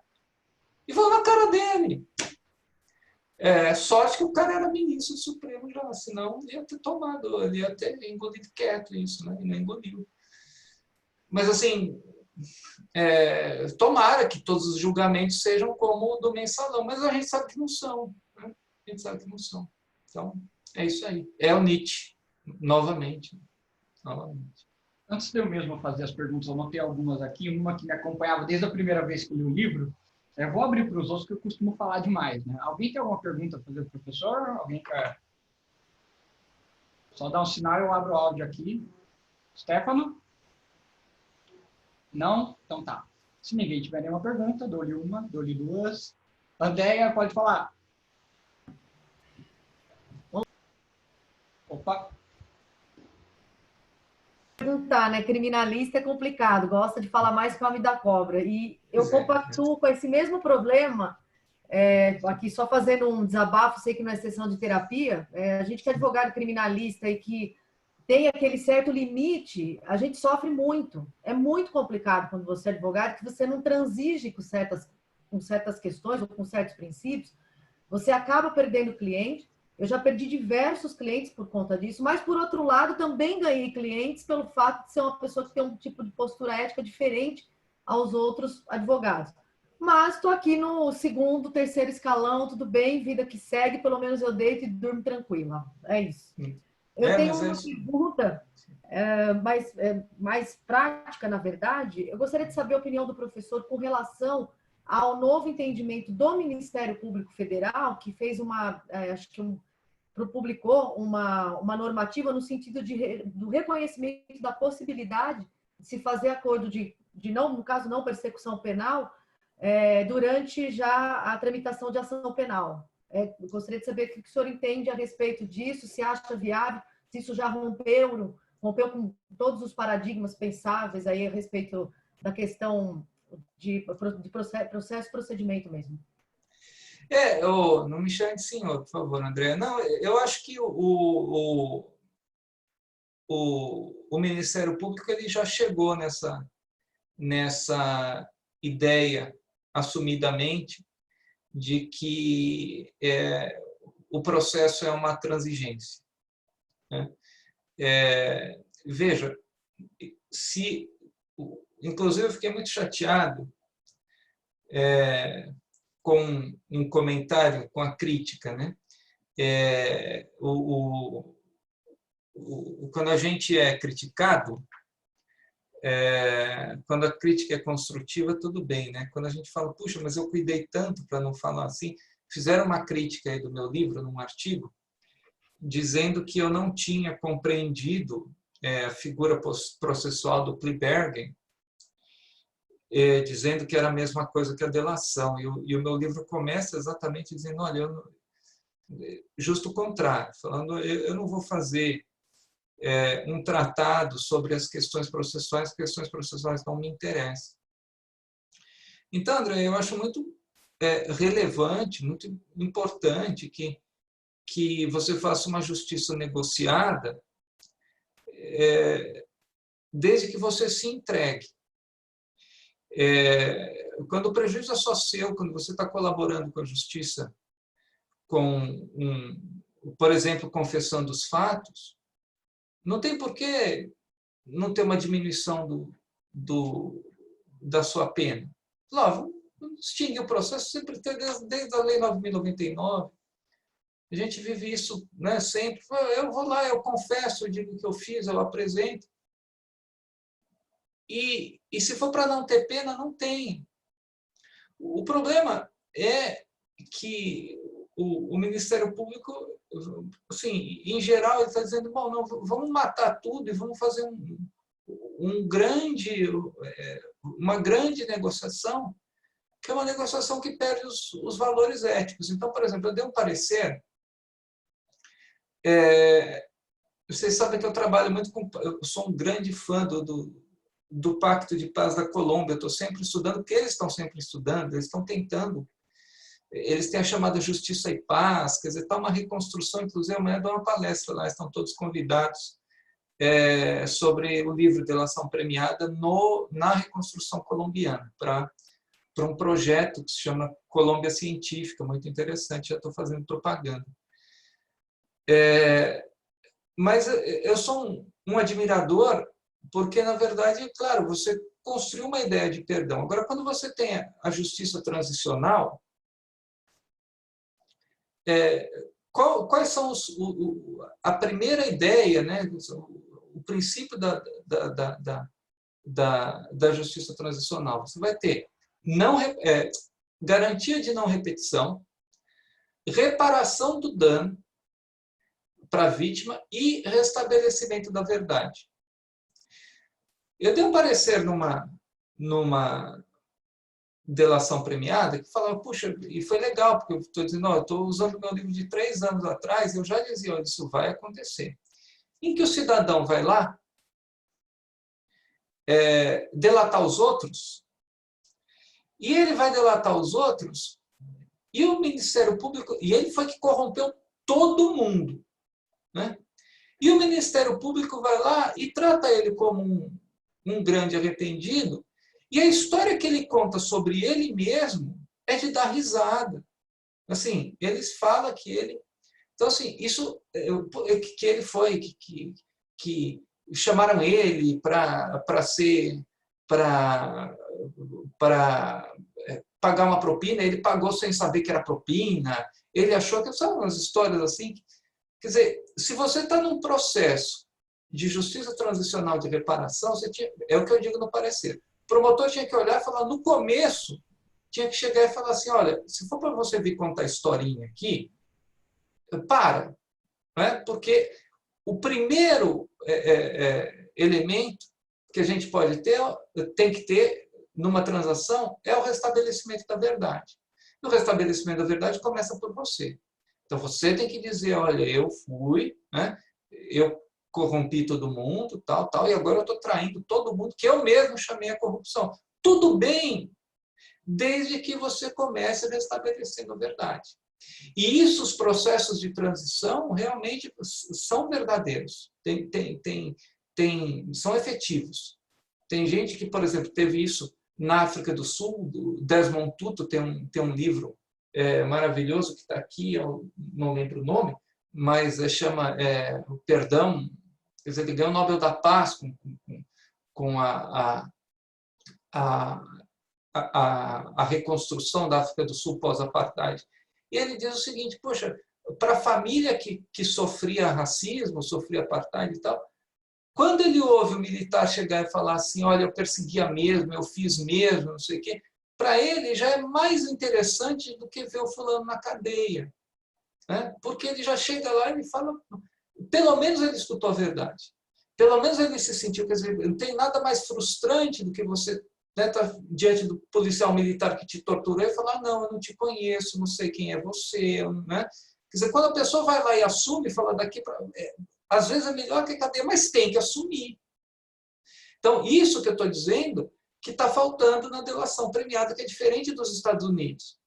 E falou na cara dele. Sorte que o cara era ministro do Supremo já, senão ia ter tomado, ele ia ter engolido quieto isso, né? E não engoliu. Mas assim, tomara que todos os julgamentos sejam como o do Mensalão, mas a gente sabe que não são. Né? A gente sabe que não são. Então, é isso aí. É o Nietzsche, novamente. Antes de eu mesmo fazer as perguntas, eu notei algumas aqui, uma que me acompanhava desde a primeira vez que eu li o livro. Eu vou abrir para os outros, que eu costumo falar demais. Né? Alguém tem alguma pergunta a fazer para o professor? Alguém quer? Só dá um sinal, eu abro o áudio aqui. Stefano? Não? Então tá. Se ninguém tiver nenhuma pergunta, dou-lhe uma, dou-lhe duas. Andréia, pode falar. Opa. Perguntar, né? Criminalista é complicado, gosta de falar mais com a da cobra. E eu compactuo com esse mesmo problema, aqui só fazendo um desabafo, sei que não é sessão de terapia, a gente que é advogado criminalista e que tem aquele certo limite, a gente sofre muito. É muito complicado quando você é advogado, que você não transige com certas questões ou com certos princípios, você acaba perdendo cliente. Eu já perdi diversos clientes por conta disso, mas, por outro lado, também ganhei clientes pelo fato de ser uma pessoa que tem um tipo de postura ética diferente aos outros advogados. Mas estou aqui no segundo, terceiro escalão, tudo bem, vida que segue, pelo menos eu deito e durmo tranquila. É isso. Eu tenho uma pergunta mais prática, na verdade. Eu gostaria de saber a opinião do professor com relação ao novo entendimento do Ministério Público Federal, que fez publicou uma normativa no sentido do reconhecimento da possibilidade de se fazer acordo de não, no caso, não persecução penal, durante já a tramitação de ação penal. Eu gostaria de saber o que o senhor entende a respeito disso, se acha viável, se isso já rompeu com todos os pensáveis aí a respeito da questão de processo e procedimento mesmo. Não me chame de senhor, por favor, André. Não, eu acho que o Ministério Público ele já chegou nessa ideia assumidamente de que o processo é uma transigência. Né? Veja, inclusive eu fiquei muito chateado com um comentário, com a crítica, né? Quando a gente é criticado, quando a crítica é construtiva, tudo bem, né? Quando a gente fala, puxa, mas eu cuidei tanto para não falar assim, fizeram uma crítica aí do meu livro, num artigo, dizendo que eu não tinha compreendido a figura processual do plea bargain dizendo que era a mesma coisa que a delação. E o meu livro começa exatamente dizendo, olha, justo o contrário, falando, eu não vou fazer um tratado sobre as questões processuais não me interessam. Então, André, eu acho muito relevante, muito importante que você faça uma justiça negociada, desde que você se entregue. Quando o prejuízo é só seu, quando você está colaborando com a justiça, por exemplo, confessando os fatos, não tem por que não ter uma diminuição da sua pena. Lá, vamos extinguir o processo, sempre tem desde a Lei 9.099. A gente vive isso, né, sempre. Eu vou lá, eu confesso, eu digo o que eu fiz, eu apresento. E se for para não ter pena, não tem. O problema é que o Ministério Público, assim, em geral, ele está dizendo, bom, não, vamos matar tudo e vamos fazer uma grande negociação, que é uma negociação que perde os valores éticos. Então, por exemplo, eu dei um parecer. Vocês sabem que eu trabalho muito com... Eu sou um grande fã do Pacto de Paz da Colômbia. Eu estou sempre estudando, porque eles estão sempre estudando, eles estão tentando. Eles têm a chamada Justiça e Paz, quer dizer, está uma reconstrução, inclusive amanhã dou uma palestra lá, estão todos convidados, sobre o livro Delação Premiada na reconstrução colombiana, para um projeto que se chama Colômbia Científica, muito interessante, já estou fazendo propaganda. Mas eu sou um admirador, porque, na verdade, claro, você construiu uma ideia de perdão. Agora, quando você tem a justiça transicional, quais são a primeira ideia, né, o princípio da justiça transicional? Você vai ter garantia de não repetição, reparação do dano para a vítima e restabelecimento da verdade. Eu dei um parecer numa delação premiada que falava, puxa, e foi legal, porque eu estou dizendo, eu estou usando meu livro de 3 anos atrás, eu já dizia, olha, isso vai acontecer. Em que o cidadão vai lá delatar os outros, e ele vai delatar os outros, e o Ministério Público, e ele foi que corrompeu todo mundo, né? E o Ministério Público vai lá e trata ele como um grande arrependido, e a história que ele conta sobre ele mesmo é de dar risada. Assim, eles falam que ele... Então, assim, isso que ele foi, que chamaram ele para pagar uma propina, ele pagou sem saber que era propina, ele achou que são umas histórias assim. Quer dizer, se você está num processo de justiça transicional de reparação, é o que eu digo no parecer. O promotor tinha que olhar e falar, no começo, tinha que chegar e falar assim, olha, se for para você vir contar historinha aqui, para. Né? Porque o primeiro elemento que a gente tem que ter numa transação é o restabelecimento da verdade. E o restabelecimento da verdade começa por você. Então, você tem que dizer, olha, eu fui, né? Eu corrompi todo mundo, tal, e agora eu estou traindo todo mundo, que eu mesmo chamei a corrupção. Tudo bem, desde que você comece restabelecendo a verdade. E isso, os processos de transição, realmente são verdadeiros, são efetivos. Tem gente que, por exemplo, teve isso na África do Sul, Desmond Tutu tem um livro maravilhoso que está aqui, eu não lembro o nome, mas chama O Perdão. Quer dizer, ele ganhou o Nobel da Paz com a reconstrução da África do Sul pós-apartheid. E ele diz o seguinte, poxa, para a família que sofria racismo, sofria apartheid e tal, quando ele ouve o militar chegar e falar assim, olha, eu perseguia mesmo, eu fiz mesmo, não sei o quê, para ele já é mais interessante do que ver o fulano na cadeia. Né? Porque ele já chega lá e fala, pelo menos ele escutou a verdade. Pelo menos ele se sentiu, quer dizer, não tem nada mais frustrante do que você né, tá diante do policial militar que te torturou e falar, não, eu não te conheço, não sei quem é você, né? Quer dizer, quando a pessoa vai lá e assume, fala daqui para... às vezes é melhor que a cadeia, mas tem que assumir. Então, isso que eu estou dizendo, que está faltando na delação premiada, que é diferente dos Estados Unidos.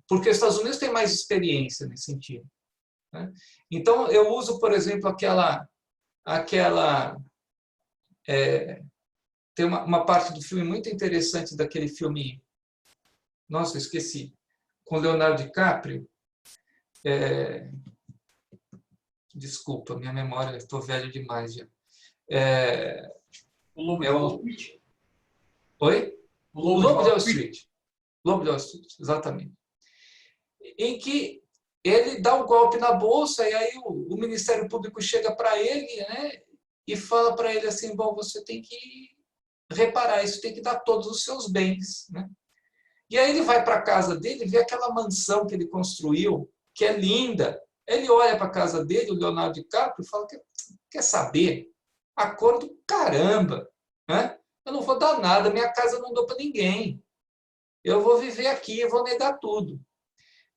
Porque os Estados Unidos têm mais experiência nesse sentido, né? Então, eu uso, por exemplo, tem uma parte do filme muito interessante daquele filme, nossa, esqueci, com Leonardo DiCaprio. Desculpa, minha memória, estou velho demais já. O Lobo de Wall Street? Oi? O Lobo de Wall Street. Lobo de Wall Street, exatamente. Em que ele dá um golpe na bolsa e aí o Ministério Público chega para ele, né, e fala para ele assim, bom, você tem que reparar isso, tem que dar todos os seus bens, né? E aí ele vai para a casa dele, vê aquela mansão que ele construiu, que é linda. Ele olha para a casa dele, o Leonardo DiCaprio, e fala, quer saber? A cor do caramba, né? Eu não vou dar nada, minha casa não dou para ninguém. Eu vou viver aqui, eu vou negar tudo.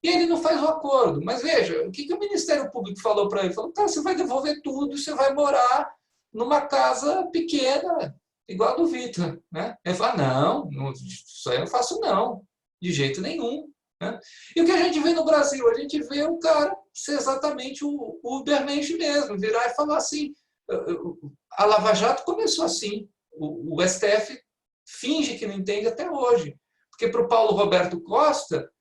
E ele não faz o acordo. Mas veja, o que o Ministério Público falou para ele? Falou, cara, você vai devolver tudo, você vai morar numa casa pequena, igual a do Vitor, né? Ele fala, não, isso aí eu não faço não, de jeito nenhum, né? E o que a gente vê no Brasil? A gente vê o cara ser exatamente o Ubermensch mesmo, virar e falar assim, a Lava Jato começou assim, o STF finge que não entende até hoje, porque para o Paulo Roberto Costa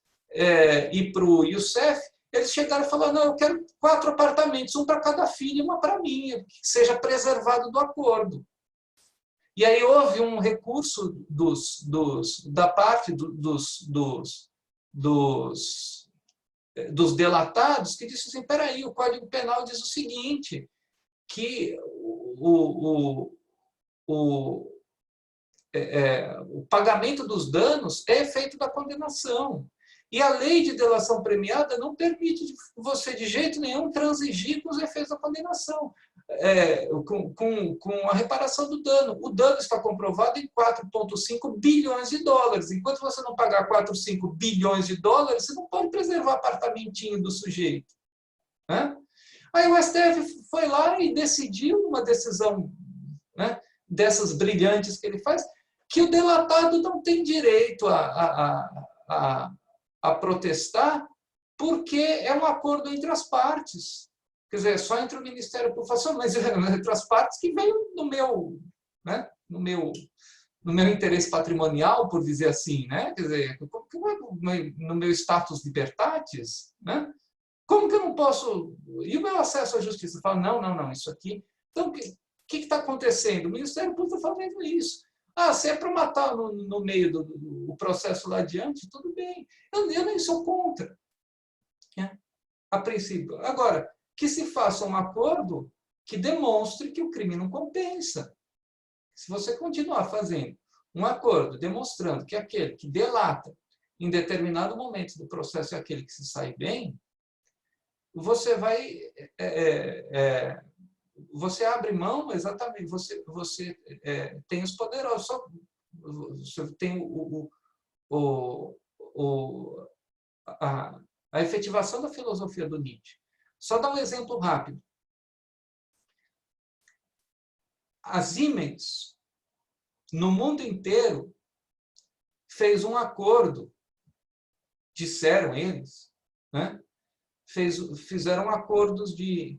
e para o Youssef, eles chegaram e falaram, não, eu quero 4 apartamentos, um para cada filho e uma para mim, que seja preservado do acordo. E aí houve um recurso da parte dos delatados que disse assim, peraí, o Código Penal diz o seguinte, que o pagamento dos danos é efeito da condenação. E a lei de delação premiada não permite você, de jeito nenhum, transigir com os efeitos da condenação, com a reparação do dano. O dano está comprovado em 4,5 bilhões de dólares. Enquanto você não pagar 4,5 bilhões de dólares, você não pode preservar o apartamentinho do sujeito, né? Aí o STF foi lá e decidiu, uma decisão, né, dessas brilhantes que ele faz, que o delatado não tem direito a protestar, porque é um acordo entre as partes. Quer dizer, só entre o Ministério Público, mas entre as partes que veio no meu, né, no meu interesse patrimonial, por dizer assim, né? Quer dizer, no meu status libertatis, né? Como que eu não posso... E o meu acesso à justiça? Fala, não, isso aqui... Então, o que está acontecendo? O Ministério Público está fazendo isso. Se é para matar no meio do processo lá adiante, tudo bem. Eu nem sou contra, né? A princípio. Agora, que se faça um acordo que demonstre que o crime não compensa. Se você continuar fazendo um acordo demonstrando que aquele que delata em determinado momento do processo é aquele que se sai bem, você vai... você abre mão, exatamente, você tem os poderosos, você tem a efetivação da filosofia do Nietzsche. Só dar um exemplo rápido. A Siemens, no mundo inteiro, fez um acordo, disseram eles, né? Fizeram acordos de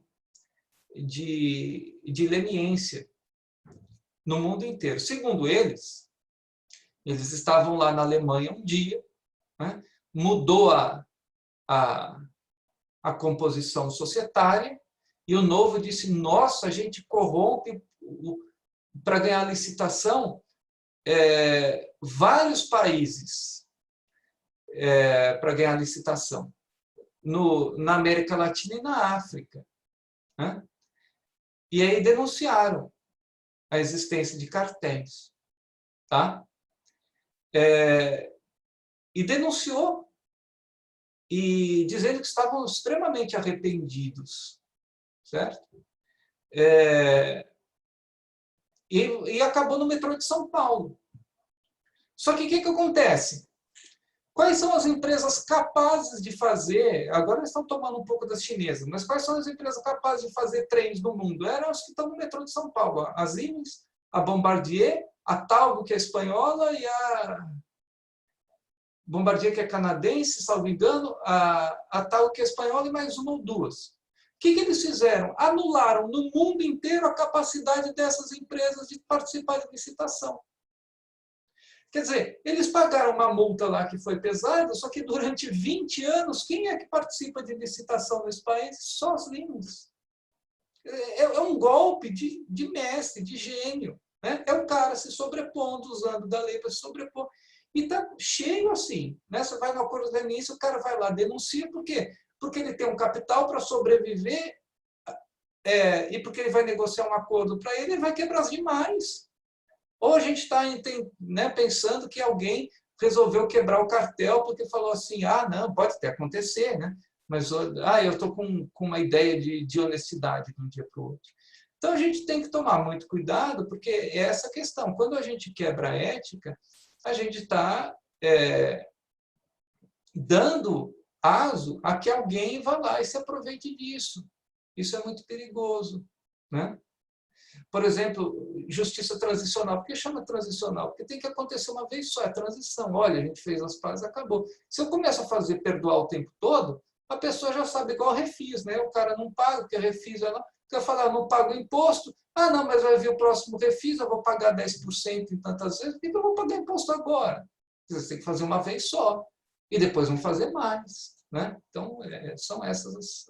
leniência no mundo inteiro. Segundo eles estavam lá na Alemanha um dia, né? Mudou a composição societária e o Novo disse, nossa, a gente corrompe para ganhar licitação vários países para ganhar licitação, na América Latina e na África, né? E aí denunciaram a existência de cartéis, tá? E denunciou, e dizendo que estavam extremamente arrependidos, certo? e acabou no metrô de São Paulo. Só que o que acontece? Quais são as empresas capazes de fazer, agora eles estão tomando um pouco das chinesas, mas quais são as empresas capazes de fazer trens no mundo? Eram as que estão no metrô de São Paulo, a Siemens, a Bombardier, a Talgo, que é espanhola, e a Bombardier, que é canadense, salvo engano, a Talgo, que é espanhola, e mais uma ou duas. O que eles fizeram? Anularam no mundo inteiro a capacidade dessas empresas de participar de licitação. Quer dizer, eles pagaram uma multa lá que foi pesada, só que durante 20 anos, quem é que participa de licitação nesse país? Só os lindos. É um golpe de mestre, de gênio. Né? É o cara se sobrepondo, usando da lei para se sobrepor. E está cheio assim. Né? Você vai no acordo de início, o cara vai lá, denuncia. Por quê? Porque ele tem um capital para sobreviver e porque ele vai negociar um acordo para ele, ele vai quebrar as demais. Ou a gente está pensando que alguém resolveu quebrar o cartel porque falou assim, não, pode até acontecer, né? Mas eu estou com uma ideia de honestidade de um dia para o outro. Então, a gente tem que tomar muito cuidado, porque é essa questão. Quando a gente quebra a ética, a gente está dando aso a que alguém vá lá e se aproveite disso. Isso é muito perigoso, né? Por exemplo, justiça transicional. Por que chama transicional? Porque tem que acontecer uma vez só, é transição. Olha, a gente fez as pazes, acabou. Se eu começo a fazer perdoar o tempo todo, a pessoa já sabe, igual refis, né? O cara não paga, porque refis ela quer falar, não paga o imposto. Não, mas vai vir o próximo refis, eu vou pagar 10% em tantas vezes, por que eu vou pagar imposto agora? Você tem que fazer uma vez só. E depois vão fazer mais, né? Então, são esses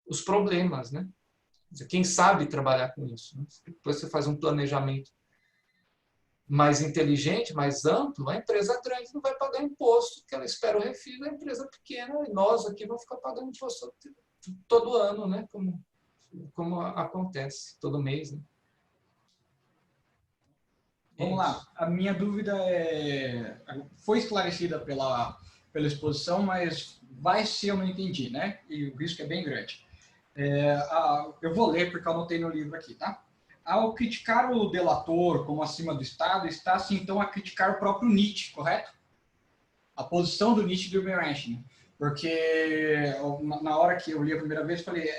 os problemas, né? Quem sabe trabalhar com isso? Né? Depois você faz um planejamento mais inteligente, mais amplo, a empresa grande não vai pagar imposto, porque ela espera o refis, a empresa pequena, e nós aqui vamos ficar pagando imposto todo ano, né? Como acontece, todo mês. Né? Vamos lá, a minha dúvida foi esclarecida pela exposição, mas vai ser eu não entendi, né? E o risco é bem grande. Eu vou ler porque eu anotei no livro aqui, tá? Ao criticar o delator como acima do Estado, está-se então a criticar o próprio Nietzsche, correto? A posição do Nietzsche e do Melanchthon. Porque na hora que eu li a primeira vez, falei,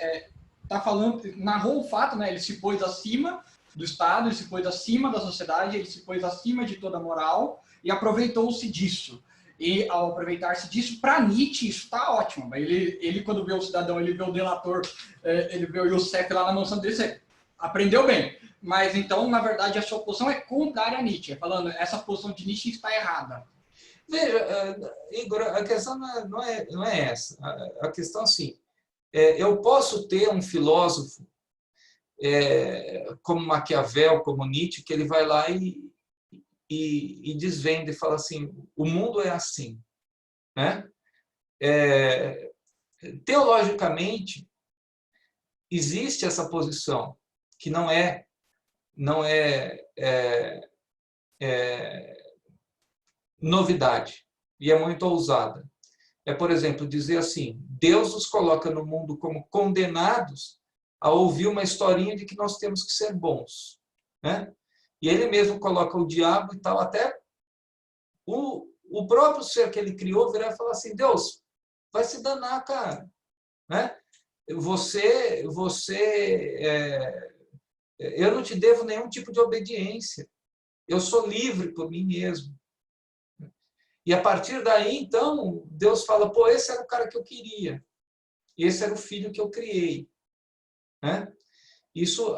tá falando, narrou o fato, né? Ele se pôs acima do Estado, ele se pôs acima da sociedade, ele se pôs acima de toda a moral e aproveitou-se disso. E ao aproveitar-se disso, para Nietzsche, isso está ótimo. Ele, quando vê o cidadão, ele vê o delator, ele vê o Youssef lá na mansão dele, aprendeu bem. Mas então, na verdade, a sua posição é contrária a Nietzsche, falando essa posição de Nietzsche está errada. Veja, Igor, a questão não é essa. A questão, assim, eu posso ter um filósofo como Maquiavel, como Nietzsche, que ele vai lá e desvenda e fala assim, o mundo é assim. Né? Teologicamente, existe essa posição, que não é novidade, e é muito ousada. Por exemplo, dizer assim, Deus nos coloca no mundo como condenados a ouvir uma historinha de que nós temos que ser bons. Né? E ele mesmo coloca o diabo e tal, até o próprio ser que ele criou virar e falar assim, Deus, vai se danar, cara. Né? Eu não te devo nenhum tipo de obediência. Eu sou livre por mim mesmo. E a partir daí, então, Deus fala, pô, esse era o cara que eu queria. Esse era o filho que eu criei. Né? Isso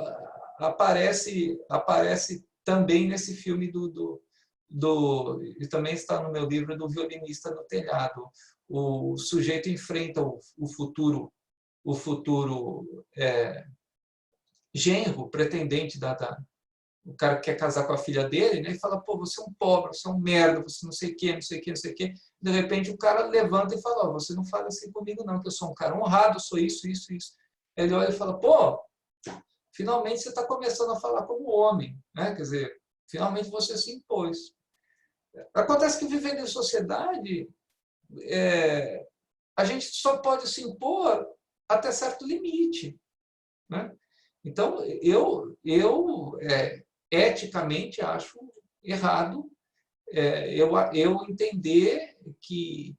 aparece também nesse filme e também está no meu livro do Violinista no Telhado. O sujeito enfrenta o futuro genro, pretendente o cara que quer casar com a filha dele, né, e fala, pô, você é um pobre, você é um merda, você não sei o quê, não sei o quê, não sei o quê. De repente o cara levanta e fala, você não fala assim comigo não, que eu sou um cara honrado, sou isso, isso, isso. Ele olha e fala, pô, finalmente você está começando a falar como homem, né? Quer dizer, finalmente você se impôs. Acontece que vivendo em sociedade, a gente só pode se impor até certo limite. Né? Então, eu eticamente, acho errado eu entender que,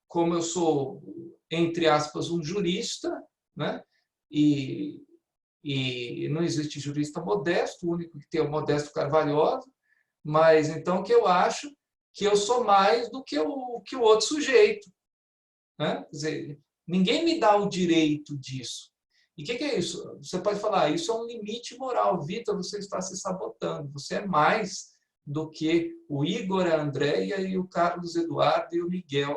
como eu sou, entre aspas, um jurista, né? E não existe jurista modesto, o único que tem é o Modesto Carvalhosa, mas então que eu acho que eu sou mais do que o outro sujeito, né? Quer dizer, ninguém me dá o direito disso. E o que é isso? Você pode falar, isso é um limite moral. Vitor, você está se sabotando. Você é mais do que o Igor, a Andréia e o Carlos Eduardo e o Miguel.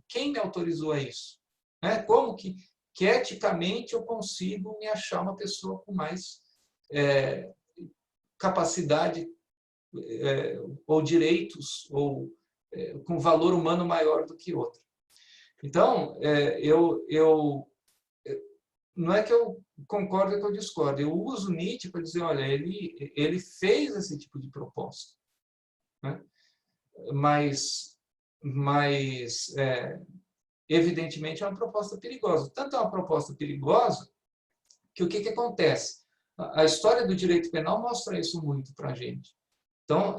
Quem me autorizou a isso? Né? Como que eticamente eu consigo me achar uma pessoa com mais capacidade ou direitos ou com valor humano maior do que outra? Então, não é que eu concordo, é que eu discordo. Eu uso Nietzsche para dizer, olha, ele fez esse tipo de proposta, né? Mas evidentemente é uma proposta perigosa. Tanto é uma proposta perigosa que o que acontece? A história do direito penal mostra isso muito para a gente. Então,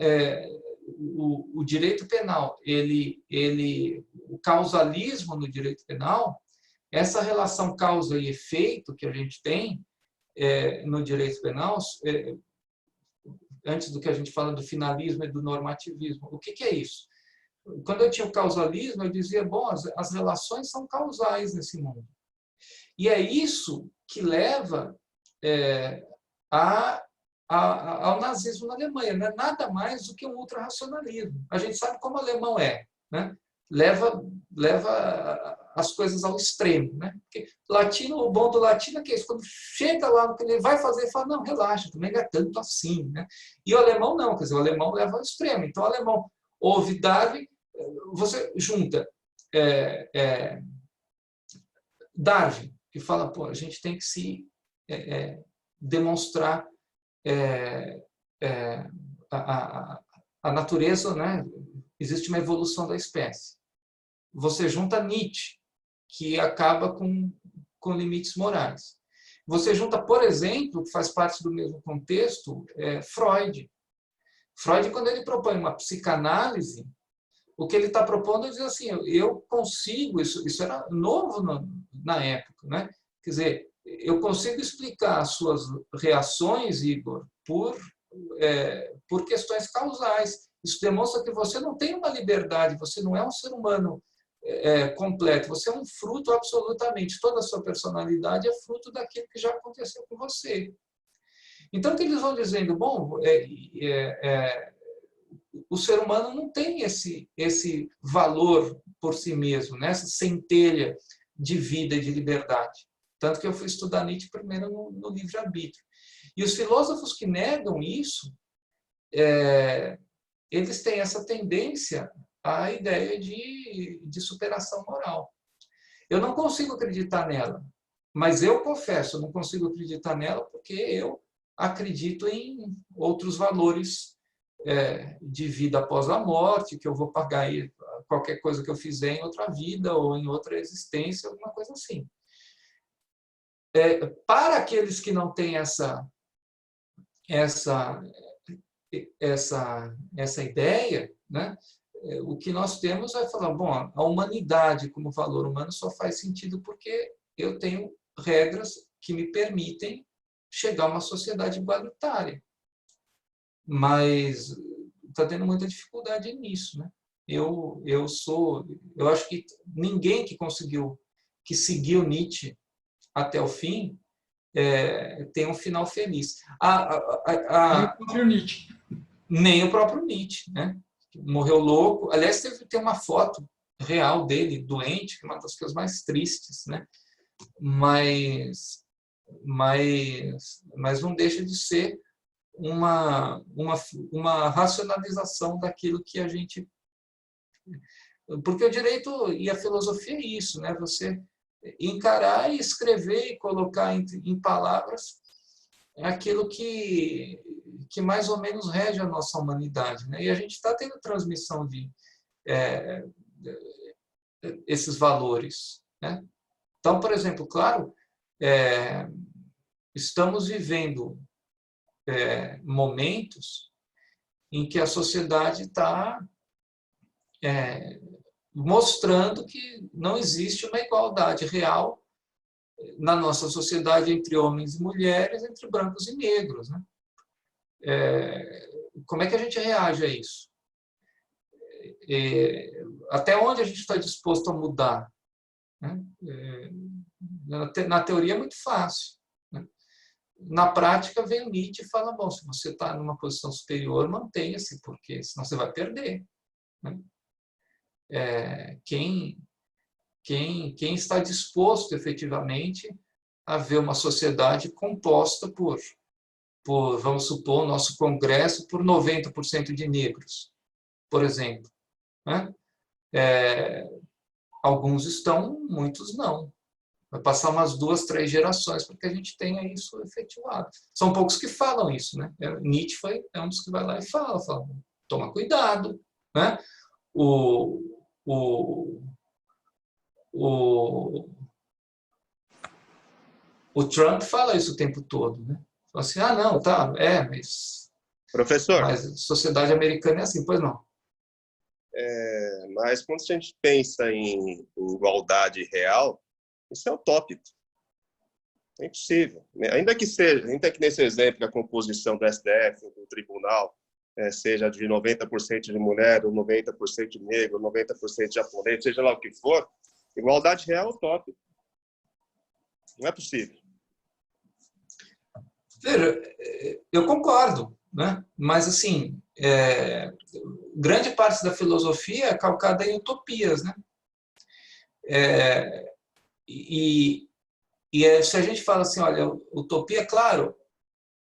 o direito penal, o causalismo no direito penal, essa relação causa e efeito que a gente tem no direito penal, antes do que a gente fala do finalismo e do normativismo, o que é isso? Quando eu tinha o causalismo, eu dizia, bom, as relações são causais nesse mundo. E é isso que leva ao nazismo na Alemanha. Não é nada mais do que um ultrarracionalismo. A gente sabe como o alemão é, né? Leva as coisas ao extremo, né? Porque latino, o bom do latino é que quando chega lá no que ele vai fazer, ele fala, não, relaxa, também não é tanto assim, né? E o alemão não, quer dizer, o alemão leva ao extremo. Então, o alemão ouve Darwin, você junta Darwin, que fala, pô, a gente tem que se demonstrar a natureza, né? Existe uma evolução da espécie. Você junta Nietzsche, que acaba com limites morais. Você junta, por exemplo, que faz parte do mesmo contexto, Freud. Freud, quando ele propõe uma psicanálise, o que ele está propondo é dizer assim, eu consigo, isso era novo na época, né? Quer dizer, eu consigo explicar as suas reações, Igor, por questões causais. Isso demonstra que você não tem uma liberdade, você não é um ser humano completo, você é um fruto absolutamente. Toda a sua personalidade é fruto daquilo que já aconteceu com você. Então, o que eles vão dizendo? Bom, o ser humano não tem esse valor por si mesmo, né? Essa centelha de vida e de liberdade. Tanto que eu fui estudar Nietzsche primeiro no livre-arbítrio. E os filósofos que negam isso, eles têm essa tendência à ideia de superação moral. Eu não consigo acreditar nela, mas eu confesso, eu não consigo acreditar nela porque eu acredito em outros valores de vida após a morte, que eu vou pagar aí qualquer coisa que eu fizer em outra vida ou em outra existência, alguma coisa assim. Para aqueles que não têm essa ideia, né? O que nós temos é falar, bom, a humanidade como valor humano só faz sentido porque eu tenho regras que me permitem chegar a uma sociedade igualitária. Mas está tendo muita dificuldade nisso, né? Eu acho que ninguém que seguiu Nietzsche até o fim tem um final feliz. Nem o próprio Nietzsche. Nem o próprio Nietzsche, né? Morreu louco. Aliás, tem uma foto real dele, doente, que é uma das coisas mais tristes, né? Mas não deixa de ser uma racionalização daquilo que a gente... Porque o direito e a filosofia é isso, né? Você encarar e escrever e colocar em palavras aquilo que mais ou menos rege a nossa humanidade, né? E a gente está tendo transmissão de esses valores, né? Então, por exemplo, claro, estamos vivendo momentos em que a sociedade está mostrando que não existe uma igualdade real na nossa sociedade entre homens e mulheres, entre brancos e negros, né? Como é que a gente reage a isso? Até onde a gente está disposto a mudar? Né? Na teoria é muito fácil, né? Na prática vem o Nietzsche e fala, bom, se você está numa posição superior, mantenha-se, porque senão você vai perder, né? Quem está disposto efetivamente a ver uma sociedade composta por, vamos supor, o nosso Congresso por 90% de negros, por exemplo, né? Alguns estão, muitos não. Vai passar umas 2, 3 gerações para que a gente tenha isso efetivado. São poucos que falam isso, né? Nietzsche é um dos que vai lá e fala, toma cuidado, né? O Trump fala isso o tempo todo, né? Fala assim, não, tá, Professor, mas a sociedade americana é assim, pois não. Mas quando a gente pensa em igualdade real, isso é utópico. É impossível. Ainda que nesse exemplo, a composição do STF, do tribunal, seja de 90% de mulher, ou 90% de negro, 90% de japonês, seja lá o que for, igualdade real é utópico. Não é possível. Veja, eu concordo, né? Mas, assim, grande parte da filosofia é calcada em utopias, né? Se a gente fala assim, olha, utopia, claro,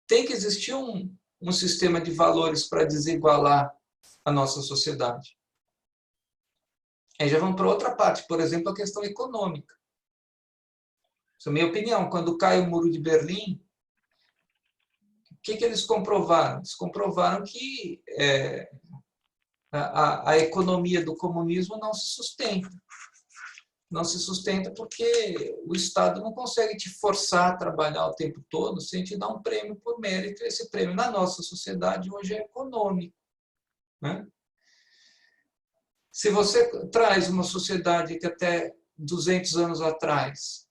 tem que existir um sistema de valores para desigualar a nossa sociedade. Aí já vamos para outra parte, por exemplo, a questão econômica. Essa é a minha opinião. Quando cai o Muro de Berlim, o que eles comprovaram? Eles comprovaram que a economia do comunismo não se sustenta. Não se sustenta porque o Estado não consegue te forçar a trabalhar o tempo todo sem te dar um prêmio por mérito. Esse prêmio, na nossa sociedade, hoje é econômico, né? Se você traz uma sociedade que até 200 anos atrás,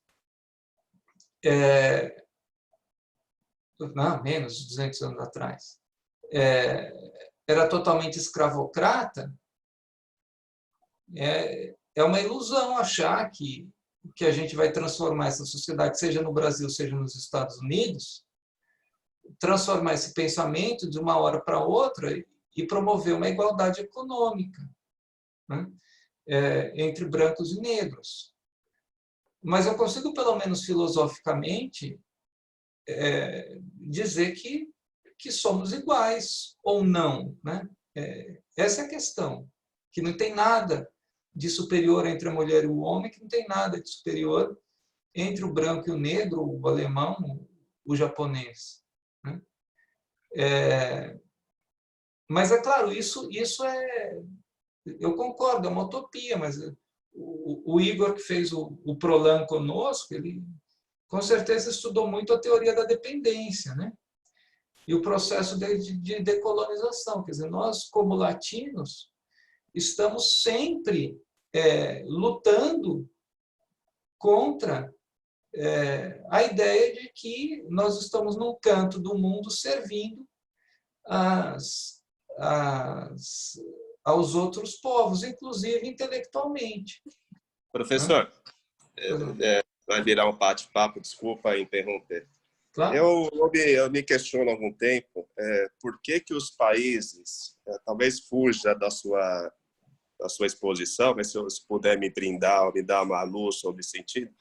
não, menos de 200 anos atrás, era totalmente escravocrata, é uma ilusão achar que a gente vai transformar essa sociedade, seja no Brasil, seja nos Estados Unidos, transformar esse pensamento de uma hora para outra e promover uma igualdade econômica, né? Entre brancos e negros. Mas eu consigo, pelo menos filosoficamente, dizer que somos iguais ou não, né? Essa é a questão, que não tem nada de superior entre a mulher e o homem, que não tem nada de superior entre o branco e o negro, o alemão, o japonês, né? Mas é claro, isso eu concordo, é uma utopia, mas o Igor que fez o Prolan conosco, ele com certeza estudou muito a teoria da dependência, né? E o processo de decolonização. Quer dizer, nós, como latinos, estamos sempre lutando contra a ideia de que nós estamos num canto do mundo servindo aos outros povos, inclusive intelectualmente. Professor, vai virar um bate-papo, desculpa interromper. Claro. Eu me questiono há algum tempo por que os países, talvez fuja da sua exposição, mas se puder me brindar, me dar uma luz sobre o sentido,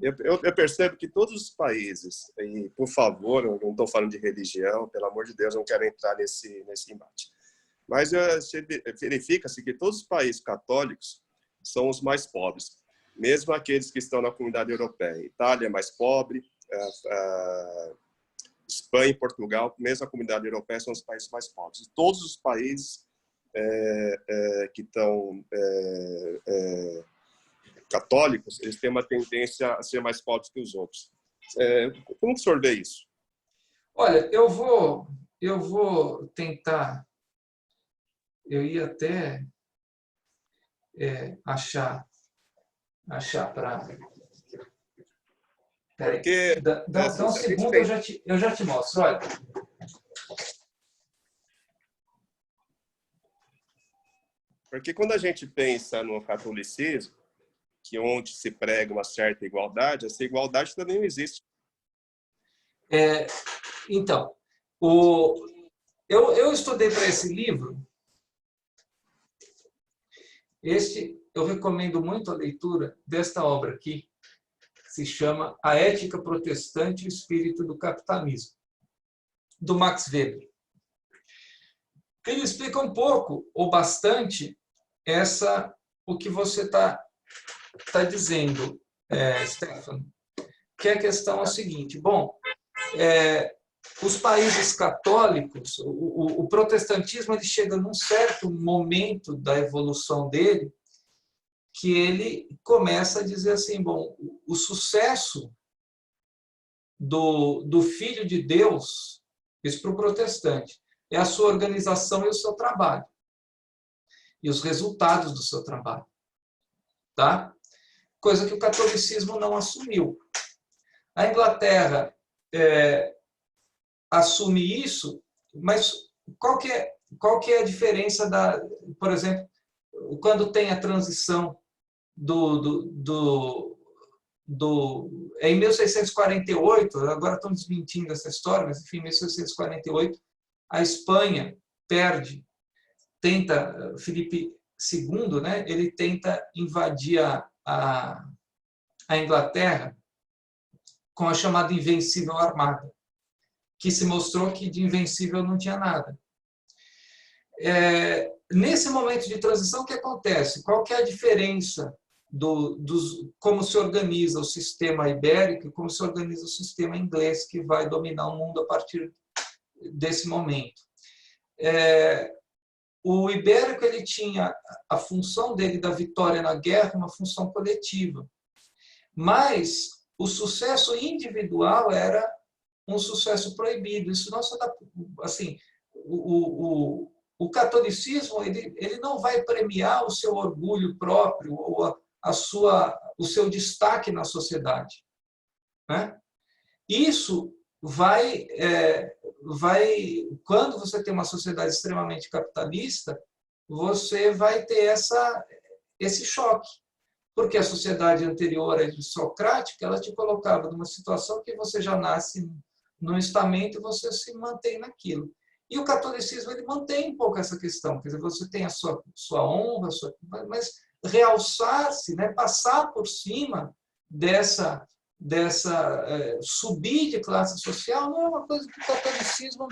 eu percebo que todos os países, e por favor, eu não estou falando de religião, pelo amor de Deus, não quero entrar nesse embate, mas verifica-se que todos os países católicos são os mais pobres, mesmo aqueles que estão na comunidade europeia. Itália é mais pobre, Espanha e Portugal, mesmo a comunidade europeia, são os países mais pobres. E todos os países que estão católicos, eles têm uma tendência a ser mais pobres que os outros. Como o senhor vê isso? Olha, eu vou tentar, eu ia até achar para... Porque Dá um se a gente segundo, eu já te mostro. Olha. Porque quando a gente pensa no catolicismo, que onde se prega uma certa igualdade, essa igualdade também não existe. Então, eu estudei para esse livro. Eu recomendo muito a leitura desta obra aqui, que se chama A Ética Protestante e o Espírito do Capitalismo, do Max Weber. Ele explica um pouco, ou bastante, o que você está dizendo, Stefano, que a questão é o seguinte: bom, os países católicos, o protestantismo, ele chega num certo momento da evolução dele, que ele começa a dizer assim, bom, o sucesso do Filho de Deus, isso para o protestante, é a sua organização e o seu trabalho, e os resultados do seu trabalho. Tá? Coisa que o catolicismo não assumiu. A Inglaterra assume isso, mas qual que é a diferença por exemplo, quando tem a transição em 1648, agora estão desmentindo essa história, mas enfim, em 1648, a Espanha Filipe II, né, ele tenta invadir a Inglaterra com a chamada Invencível Armada, que se mostrou que de invencível não tinha nada. Nesse momento de transição, o que acontece? Qual que é a diferença como se organiza o sistema ibérico e como se organiza o sistema inglês, que vai dominar o mundo a partir desse momento? O ibérico, ele tinha a função dele da vitória na guerra, uma função coletiva. Mas o sucesso individual era um sucesso proibido. Isso não só assim, o catolicismo, ele não vai premiar o seu orgulho próprio ou o seu destaque na sociedade, né? Isso quando você tem uma sociedade extremamente capitalista, você vai ter esse choque, porque a sociedade anterior, aristocrática, ela te colocava numa situação que você já nasce num estamento e você se mantém naquilo. E o catolicismo, ele mantém um pouco essa questão, quer dizer, você tem a sua honra, mas realçar-se, né, passar por cima dessa subir de classe social, não é uma coisa que o catolicismo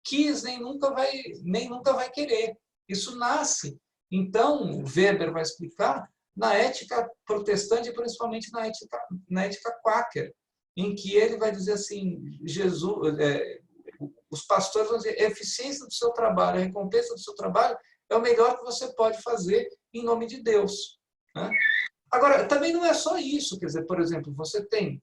quis, nem nunca vai querer. Isso nasce. Então, Weber vai explicar na ética protestante, principalmente na ética quáquer, em que ele vai dizer assim, os pastores vão dizer, a eficiência do seu trabalho, a recompensa do seu trabalho é o melhor que você pode fazer em nome de Deus, né? Agora, também não é só isso, quer dizer, por exemplo, você tem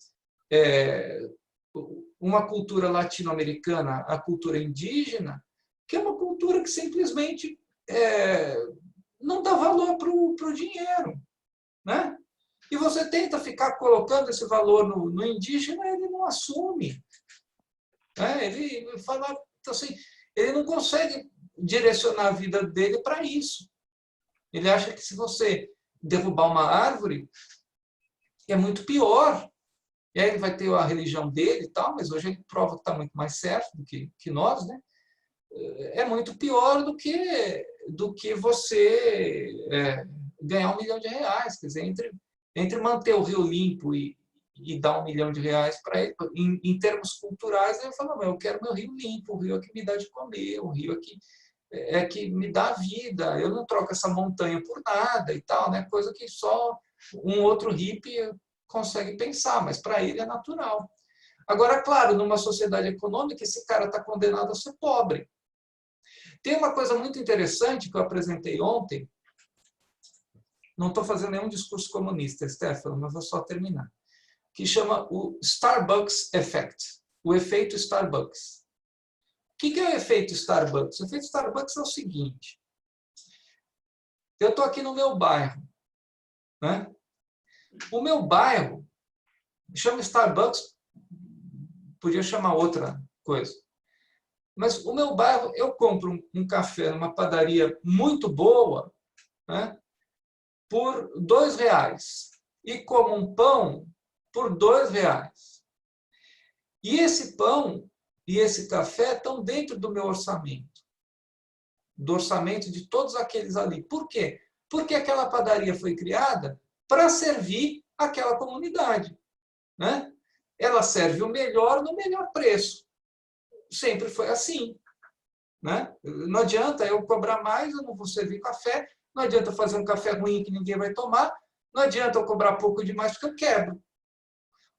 uma cultura latino-americana, a cultura indígena, que é uma cultura que simplesmente não dá valor para o dinheiro, né? E você tenta ficar colocando esse valor no indígena, ele não assume, né? Ele fala, então, assim, ele não consegue direcionar a vida dele para isso. Ele acha que se você derrubar uma árvore, é muito pior. E aí ele vai ter a religião dele e tal, mas hoje ele prova que está muito mais certo do que nós, né? É muito pior do que você ganhar R$1 milhão. Quer dizer, entre manter o rio limpo e dar R$1 milhão para ele, em termos culturais, ele fala, eu quero meu rio limpo, o rio é que me dá de comer, o rio é que me dá vida, eu não troco essa montanha por nada e tal, né? Coisa que só um outro hippie consegue pensar, mas para ele é natural. Agora, claro, numa sociedade econômica, esse cara está condenado a ser pobre. Tem uma coisa muito interessante que eu apresentei ontem, não estou fazendo nenhum discurso comunista, Stefano, mas vou só terminar, que chama o Starbucks Effect. o efeito Starbucks. O que é o efeito Starbucks? O efeito Starbucks é o seguinte. Eu estou aqui no meu bairro, né? O meu bairro chama Starbucks, podia chamar outra coisa. Mas o meu bairro, eu compro um café numa padaria muito boa, né, por R$2 e como um pão por R$2. E esse pão e esse café estão dentro do meu orçamento, do orçamento de todos aqueles ali. Por quê? Porque aquela padaria foi criada para servir aquela comunidade, né? Ela serve o melhor no melhor preço. Sempre foi assim, né? Não adianta eu cobrar mais, eu não vou servir café, não adianta fazer um café ruim que ninguém vai tomar, não adianta eu cobrar pouco demais porque eu quebro.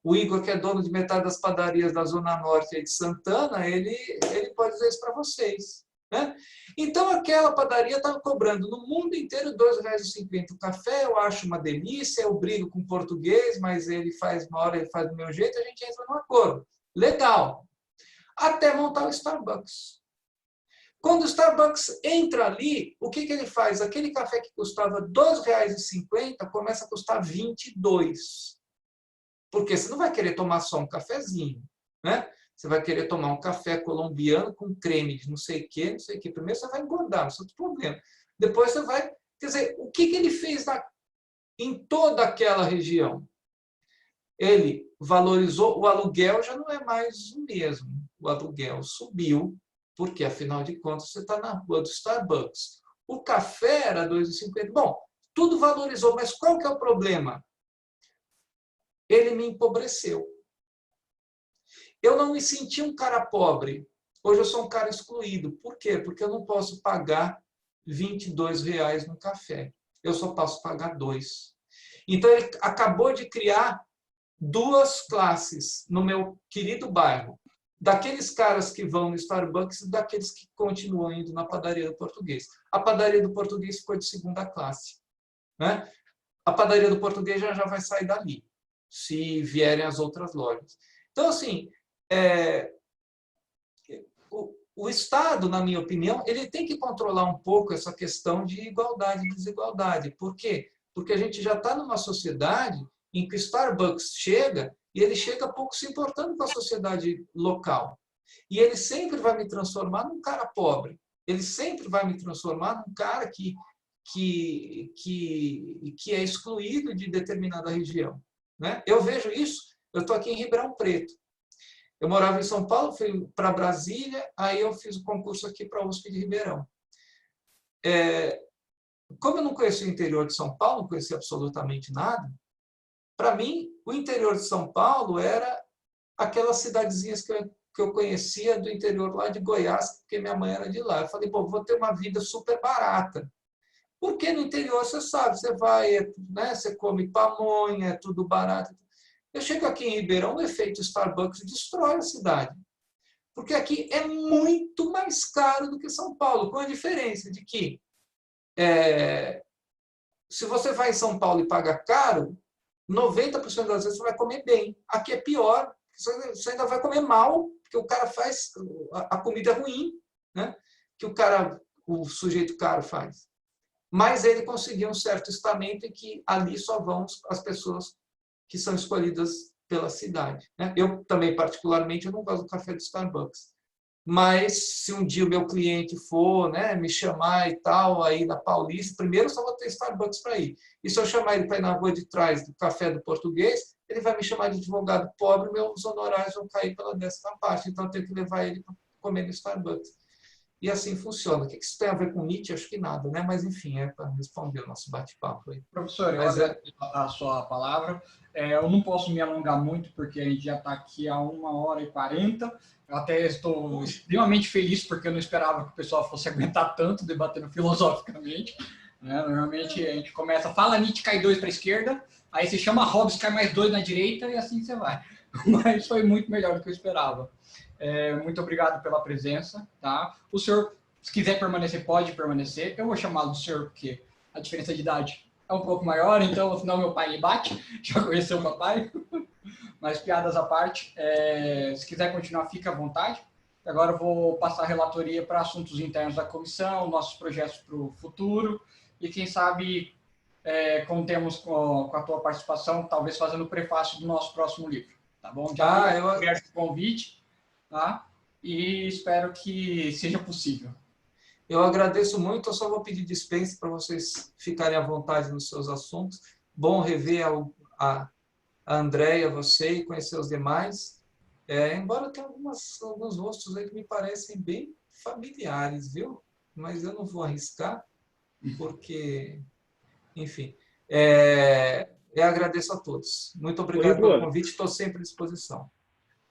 O Igor, que é dono de metade das padarias da Zona Norte de Santana, ele pode dizer isso para vocês, né? Então, aquela padaria estava cobrando no mundo inteiro R$2,50 o café, eu acho uma delícia, eu brigo com o português, mas ele faz uma hora, ele faz do meu jeito, a gente entra num acordo. Legal. Até montar o Starbucks. Quando o Starbucks entra ali, o que ele faz? Aquele café que custava R$2,50 começa a custar R$22. Porque você não vai querer tomar só um cafezinho, né? Você vai querer tomar um café colombiano com creme de não sei o quê, não sei o quê. Primeiro você vai engordar, não é outro problema. Depois você vai... Quer dizer, o que ele fez em toda aquela região? Ele valorizou, o aluguel já não é mais o mesmo. O aluguel subiu, porque, afinal de contas, você está na rua do Starbucks. O café era R$2,50. Bom, tudo valorizou, mas qual que é o problema? Ele me empobreceu. Eu não me senti um cara pobre. Hoje eu sou um cara excluído. Por quê? Porque eu não posso pagar R$22 no café. Eu só posso pagar 2. Então, ele acabou de criar 2 classes no meu querido bairro. Daqueles caras que vão no Starbucks e daqueles que continuam indo na padaria do português. A padaria do português ficou de 2ª classe, né? A padaria do português já vai sair dali, se vierem as outras lojas. Então, assim, o Estado, na minha opinião, ele tem que controlar um pouco essa questão de igualdade e desigualdade. Por quê? Porque a gente já está numa sociedade em que o Starbucks chega e ele chega pouco se importando com a sociedade local. E ele sempre vai me transformar num cara pobre. Ele sempre vai me transformar num cara que é excluído de determinada região, né? Eu vejo isso, eu estou aqui em Ribeirão Preto. Eu morava em São Paulo, fui para Brasília, aí eu fiz o concurso aqui para a USP de Ribeirão. Como eu não conhecia o interior de São Paulo, não conhecia absolutamente nada, para mim, o interior de São Paulo era aquelas cidadezinhas que eu conhecia do interior lá de Goiás, porque minha mãe era de lá. Eu falei, pô, vou ter uma vida super barata. Porque no interior, você sabe, você vai, né, você come pamonha, é tudo barato. Eu chego aqui em Ribeirão, o efeito Starbucks destrói a cidade. Porque aqui é muito mais caro do que São Paulo, com a diferença de que se você vai em São Paulo e paga caro, 90% das vezes você vai comer bem. Aqui é pior, você ainda vai comer mal, porque o cara faz a comida ruim, né, que o sujeito caro faz. Mas ele conseguiu um certo estamento em que ali só vão as pessoas que são escolhidas pela cidade, né? Eu também, particularmente, eu não gosto do café do Starbucks. Mas, se um dia o meu cliente for, né, me chamar e tal, aí na Paulista, primeiro eu só vou ter Starbucks para ir. E se eu chamar ele para ir na rua de trás do café do português, ele vai me chamar de advogado pobre, meus honorários vão cair pela 10ª parte. Então, eu tenho que levar ele para comer no Starbucks. E assim funciona. O que isso tem a ver com Nietzsche? Acho que nada, né? Mas, enfim, é para responder o nosso bate-papo aí. Professor, eu agradeço a sua palavra. Eu não posso me alongar muito, porque a gente já está aqui há 1h40. Eu até estou extremamente feliz, porque eu não esperava que o pessoal fosse aguentar tanto debatendo filosoficamente. Normalmente a gente começa, fala Nietzsche, cai 2 para a esquerda, aí você chama Hobbes, cai mais 2 na direita, e assim você vai. Mas foi muito melhor do que eu esperava. Muito obrigado pela presença. Tá? O senhor, se quiser permanecer, pode permanecer. Eu vou chamá-lo de senhor, porque a diferença de idade é um pouco maior, então, senão meu pai me bate. Já conheceu o papai. Mas piadas à parte, se quiser continuar, fica à vontade. Agora eu vou passar a relatoria para assuntos internos da comissão, nossos projetos para o futuro e, quem sabe, contemos com a tua participação, talvez fazendo o prefácio do nosso próximo livro. Tá bom? Já agradeço o convite, tá? E espero que seja possível. Eu agradeço muito, eu só vou pedir dispensa para vocês ficarem à vontade nos seus assuntos. Bom rever a Andréia, você, e conhecer os demais. Embora tenha alguns rostos aí que me parecem bem familiares, viu? Mas eu não vou arriscar, porque, enfim. Eu agradeço a todos. Muito obrigado pelo convite, estou sempre à disposição.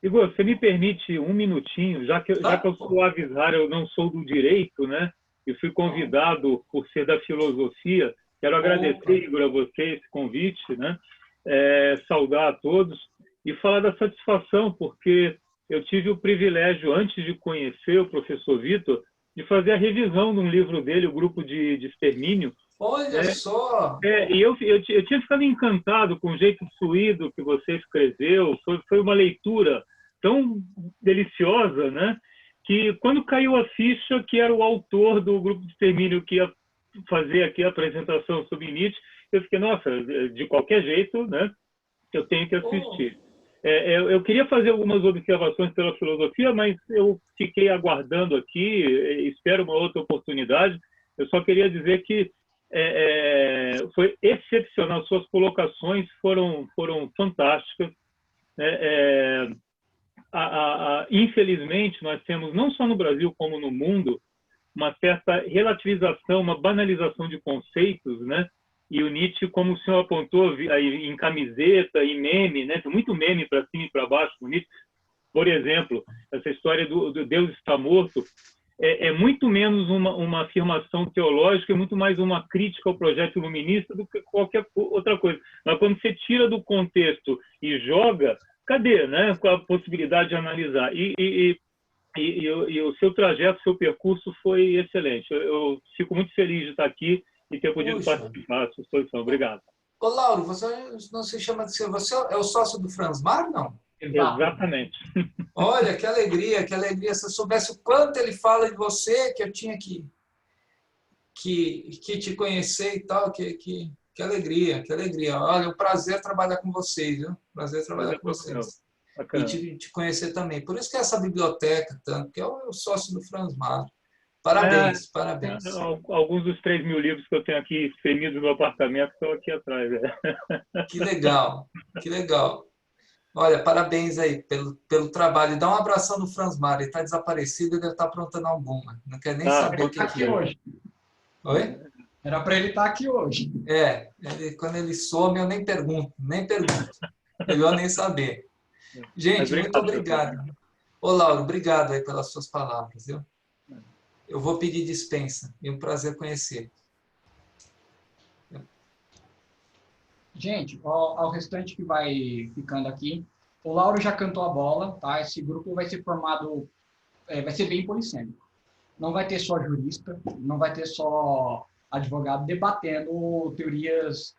Igor, você me permite um minutinho, já que eu sou avisar, eu não sou do direito, né? E fui convidado por ser da filosofia. Quero agradecer, Igor, a você esse convite, né? Saudar a todos e falar da satisfação, porque eu tive o privilégio, antes de conhecer o professor Vitor, de fazer a revisão de um livro dele, O Grupo de Extermínio. Olha só! E eu tinha ficado encantado com o jeito fluido que você escreveu. Foi uma leitura tão deliciosa, né? Que quando caiu a ficha que era o autor do Grupo de Extermínio que ia fazer aqui a apresentação sobre Nietzsche, eu fiquei, nossa, de qualquer jeito, né? Eu tenho que assistir. Eu queria fazer algumas observações pela filosofia, mas eu fiquei aguardando aqui, espero uma outra oportunidade. Eu só queria dizer que foi excepcional, suas colocações foram fantásticas. Infelizmente, nós temos, não só no Brasil como no mundo, uma certa relativização, uma banalização de conceitos, né? E o Nietzsche, como o senhor apontou, aí, em camiseta e meme, né? Tem muito meme para cima e para baixo com Nietzsche. Por exemplo, essa história do Deus está morto é muito menos uma afirmação teológica, é muito mais uma crítica ao projeto iluminista do que qualquer outra coisa. Mas quando você tira do contexto e joga, cadê, né? Com a possibilidade de analisar. E o seu trajeto, o seu percurso foi excelente. Eu fico muito feliz de estar aqui e ter podido participar da sua exposição. Obrigado. Ô, Lauro, você não se chama de ser... Você é o sócio do Fransmar, não? Exatamente. Olha, que alegria, que alegria. Se eu soubesse o quanto ele fala de você, que eu tinha que te conhecer e tal, que alegria, que alegria. Olha, o prazer trabalhar com vocês, viu? Prazer trabalhar com vocês. E te conhecer também. Por isso que essa biblioteca, tanto, que é o sócio do Fransmar. Parabéns, parabéns. Alguns dos 3.000 livros que eu tenho aqui espremidos no apartamento estão aqui atrás. Que legal, que legal. Olha, parabéns aí pelo trabalho. Dá um abração no Fransmar. Ele está desaparecido e deve estar aprontando alguma. Não quer nem saber o que é. Hoje. Oi? Era para ele estar aqui hoje. Quando ele some, eu nem pergunto. Melhor nem saber. Gente, muito obrigado. Ô, Lauro, obrigado aí pelas suas palavras, viu? Eu vou pedir dispensa. É um prazer conhecer. Gente, ao restante que vai ficando aqui, o Lauro já cantou a bola, tá? Esse grupo vai ser formado, vai ser bem polissêmico. Não vai ter só jurista, não vai ter só advogado debatendo teorias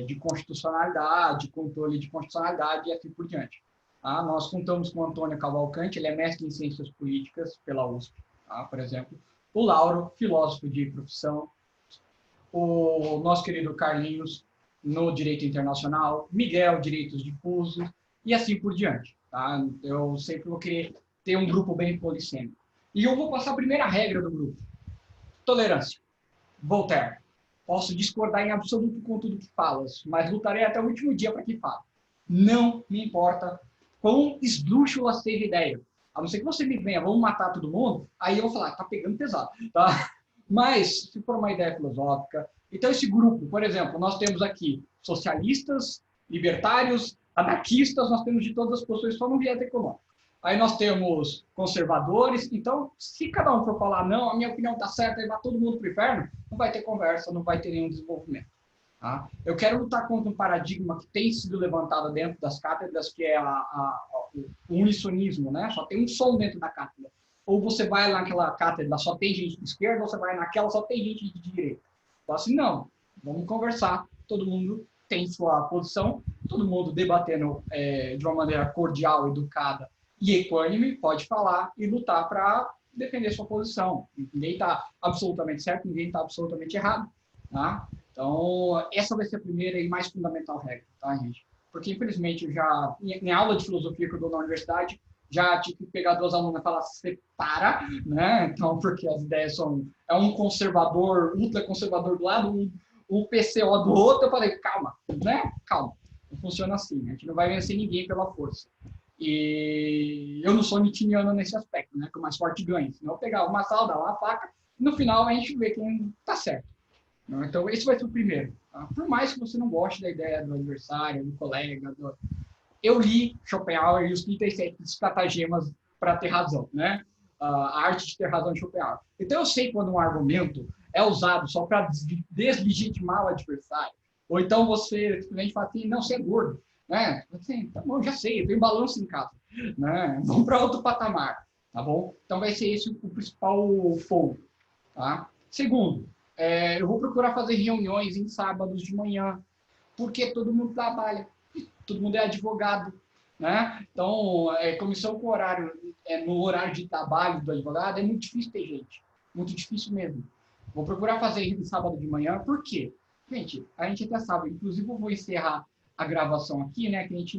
de constitucionalidade, controle de constitucionalidade e assim por diante. Tá? Nós contamos com o Antônio Cavalcante, ele é mestre em Ciências Políticas pela USP, tá? Por exemplo. O Lauro, filósofo de profissão. O nosso querido Carlinhos, no Direito Internacional. Miguel, Direitos Difusos, e assim por diante. Tá? Eu sempre vou querer ter um grupo bem polissêmico. E eu vou passar a primeira regra do grupo. Tolerância. Voltaire. Posso discordar em absoluto com tudo que falas, mas lutarei até o último dia para que fale. Não me importa quão esdrúxula seja a ideia. A não ser que você me venha, vamos matar todo mundo, aí eu vou falar, tá pegando pesado. Tá? Mas, se for uma ideia filosófica... Então, esse grupo, por exemplo, nós temos aqui socialistas, libertários, anarquistas, nós temos de todas as posições, só no viés econômico. Aí nós temos conservadores. Então, se cada um for falar, não, a minha opinião está certa, e vai todo mundo para o inferno, não vai ter conversa, não vai ter nenhum desenvolvimento. Tá? Eu quero lutar contra um paradigma que tem sido levantado dentro das cátedras, que é o unissonismo, né? Só tem um som dentro da cátedra. Ou você vai naquela cátedra, só tem gente de esquerda, ou você vai naquela, só tem gente de direita. Então, assim, não, vamos conversar, todo mundo tem sua posição, todo mundo debatendo de uma maneira cordial, educada e equânime, pode falar e lutar para defender sua posição. Ninguém está absolutamente certo, ninguém está absolutamente errado. Tá? Então, essa vai ser a primeira e mais fundamental regra, tá, gente? Porque, infelizmente, eu já, em aula de filosofia que eu dou na universidade, já tive que pegar 2 alunas e falar, separa, né? Então, porque as ideias são... É um conservador, ultraconservador do lado, o PCO do outro. Eu falei, calma, né? Calma. Não funciona assim. A gente não vai vencer ninguém pela força. E eu não sou nitiniano nesse aspecto, né? Que o mais forte ganha. Senão eu pegar uma sala, dar uma faca, e no final a gente vê quem tá certo. Então, esse vai ser o primeiro. Tá? Por mais que você não goste da ideia do adversário, do colega, eu li Schopenhauer e os 37 estratagemas para ter razão, né? A arte de ter razão de Schopenhauer. Então, eu sei quando um argumento é usado só para deslegitimar o adversário. Ou então você simplesmente fala assim, não, você é gordo. Né? Assim, tá bom, já sei, eu tenho balanço em casa. Né? Vamos para outro patamar. Tá bom? Então, vai ser esse o principal foco. Tá? Segundo, eu vou procurar fazer reuniões em sábados de manhã, porque todo mundo trabalha, todo mundo é advogado, né? Então, comissão com horário, no horário de trabalho do advogado, é muito difícil ter gente, muito difícil mesmo. Vou procurar fazer em sábado de manhã, por quê? Gente, a gente até sabe, inclusive eu vou encerrar a gravação aqui, né, que a gente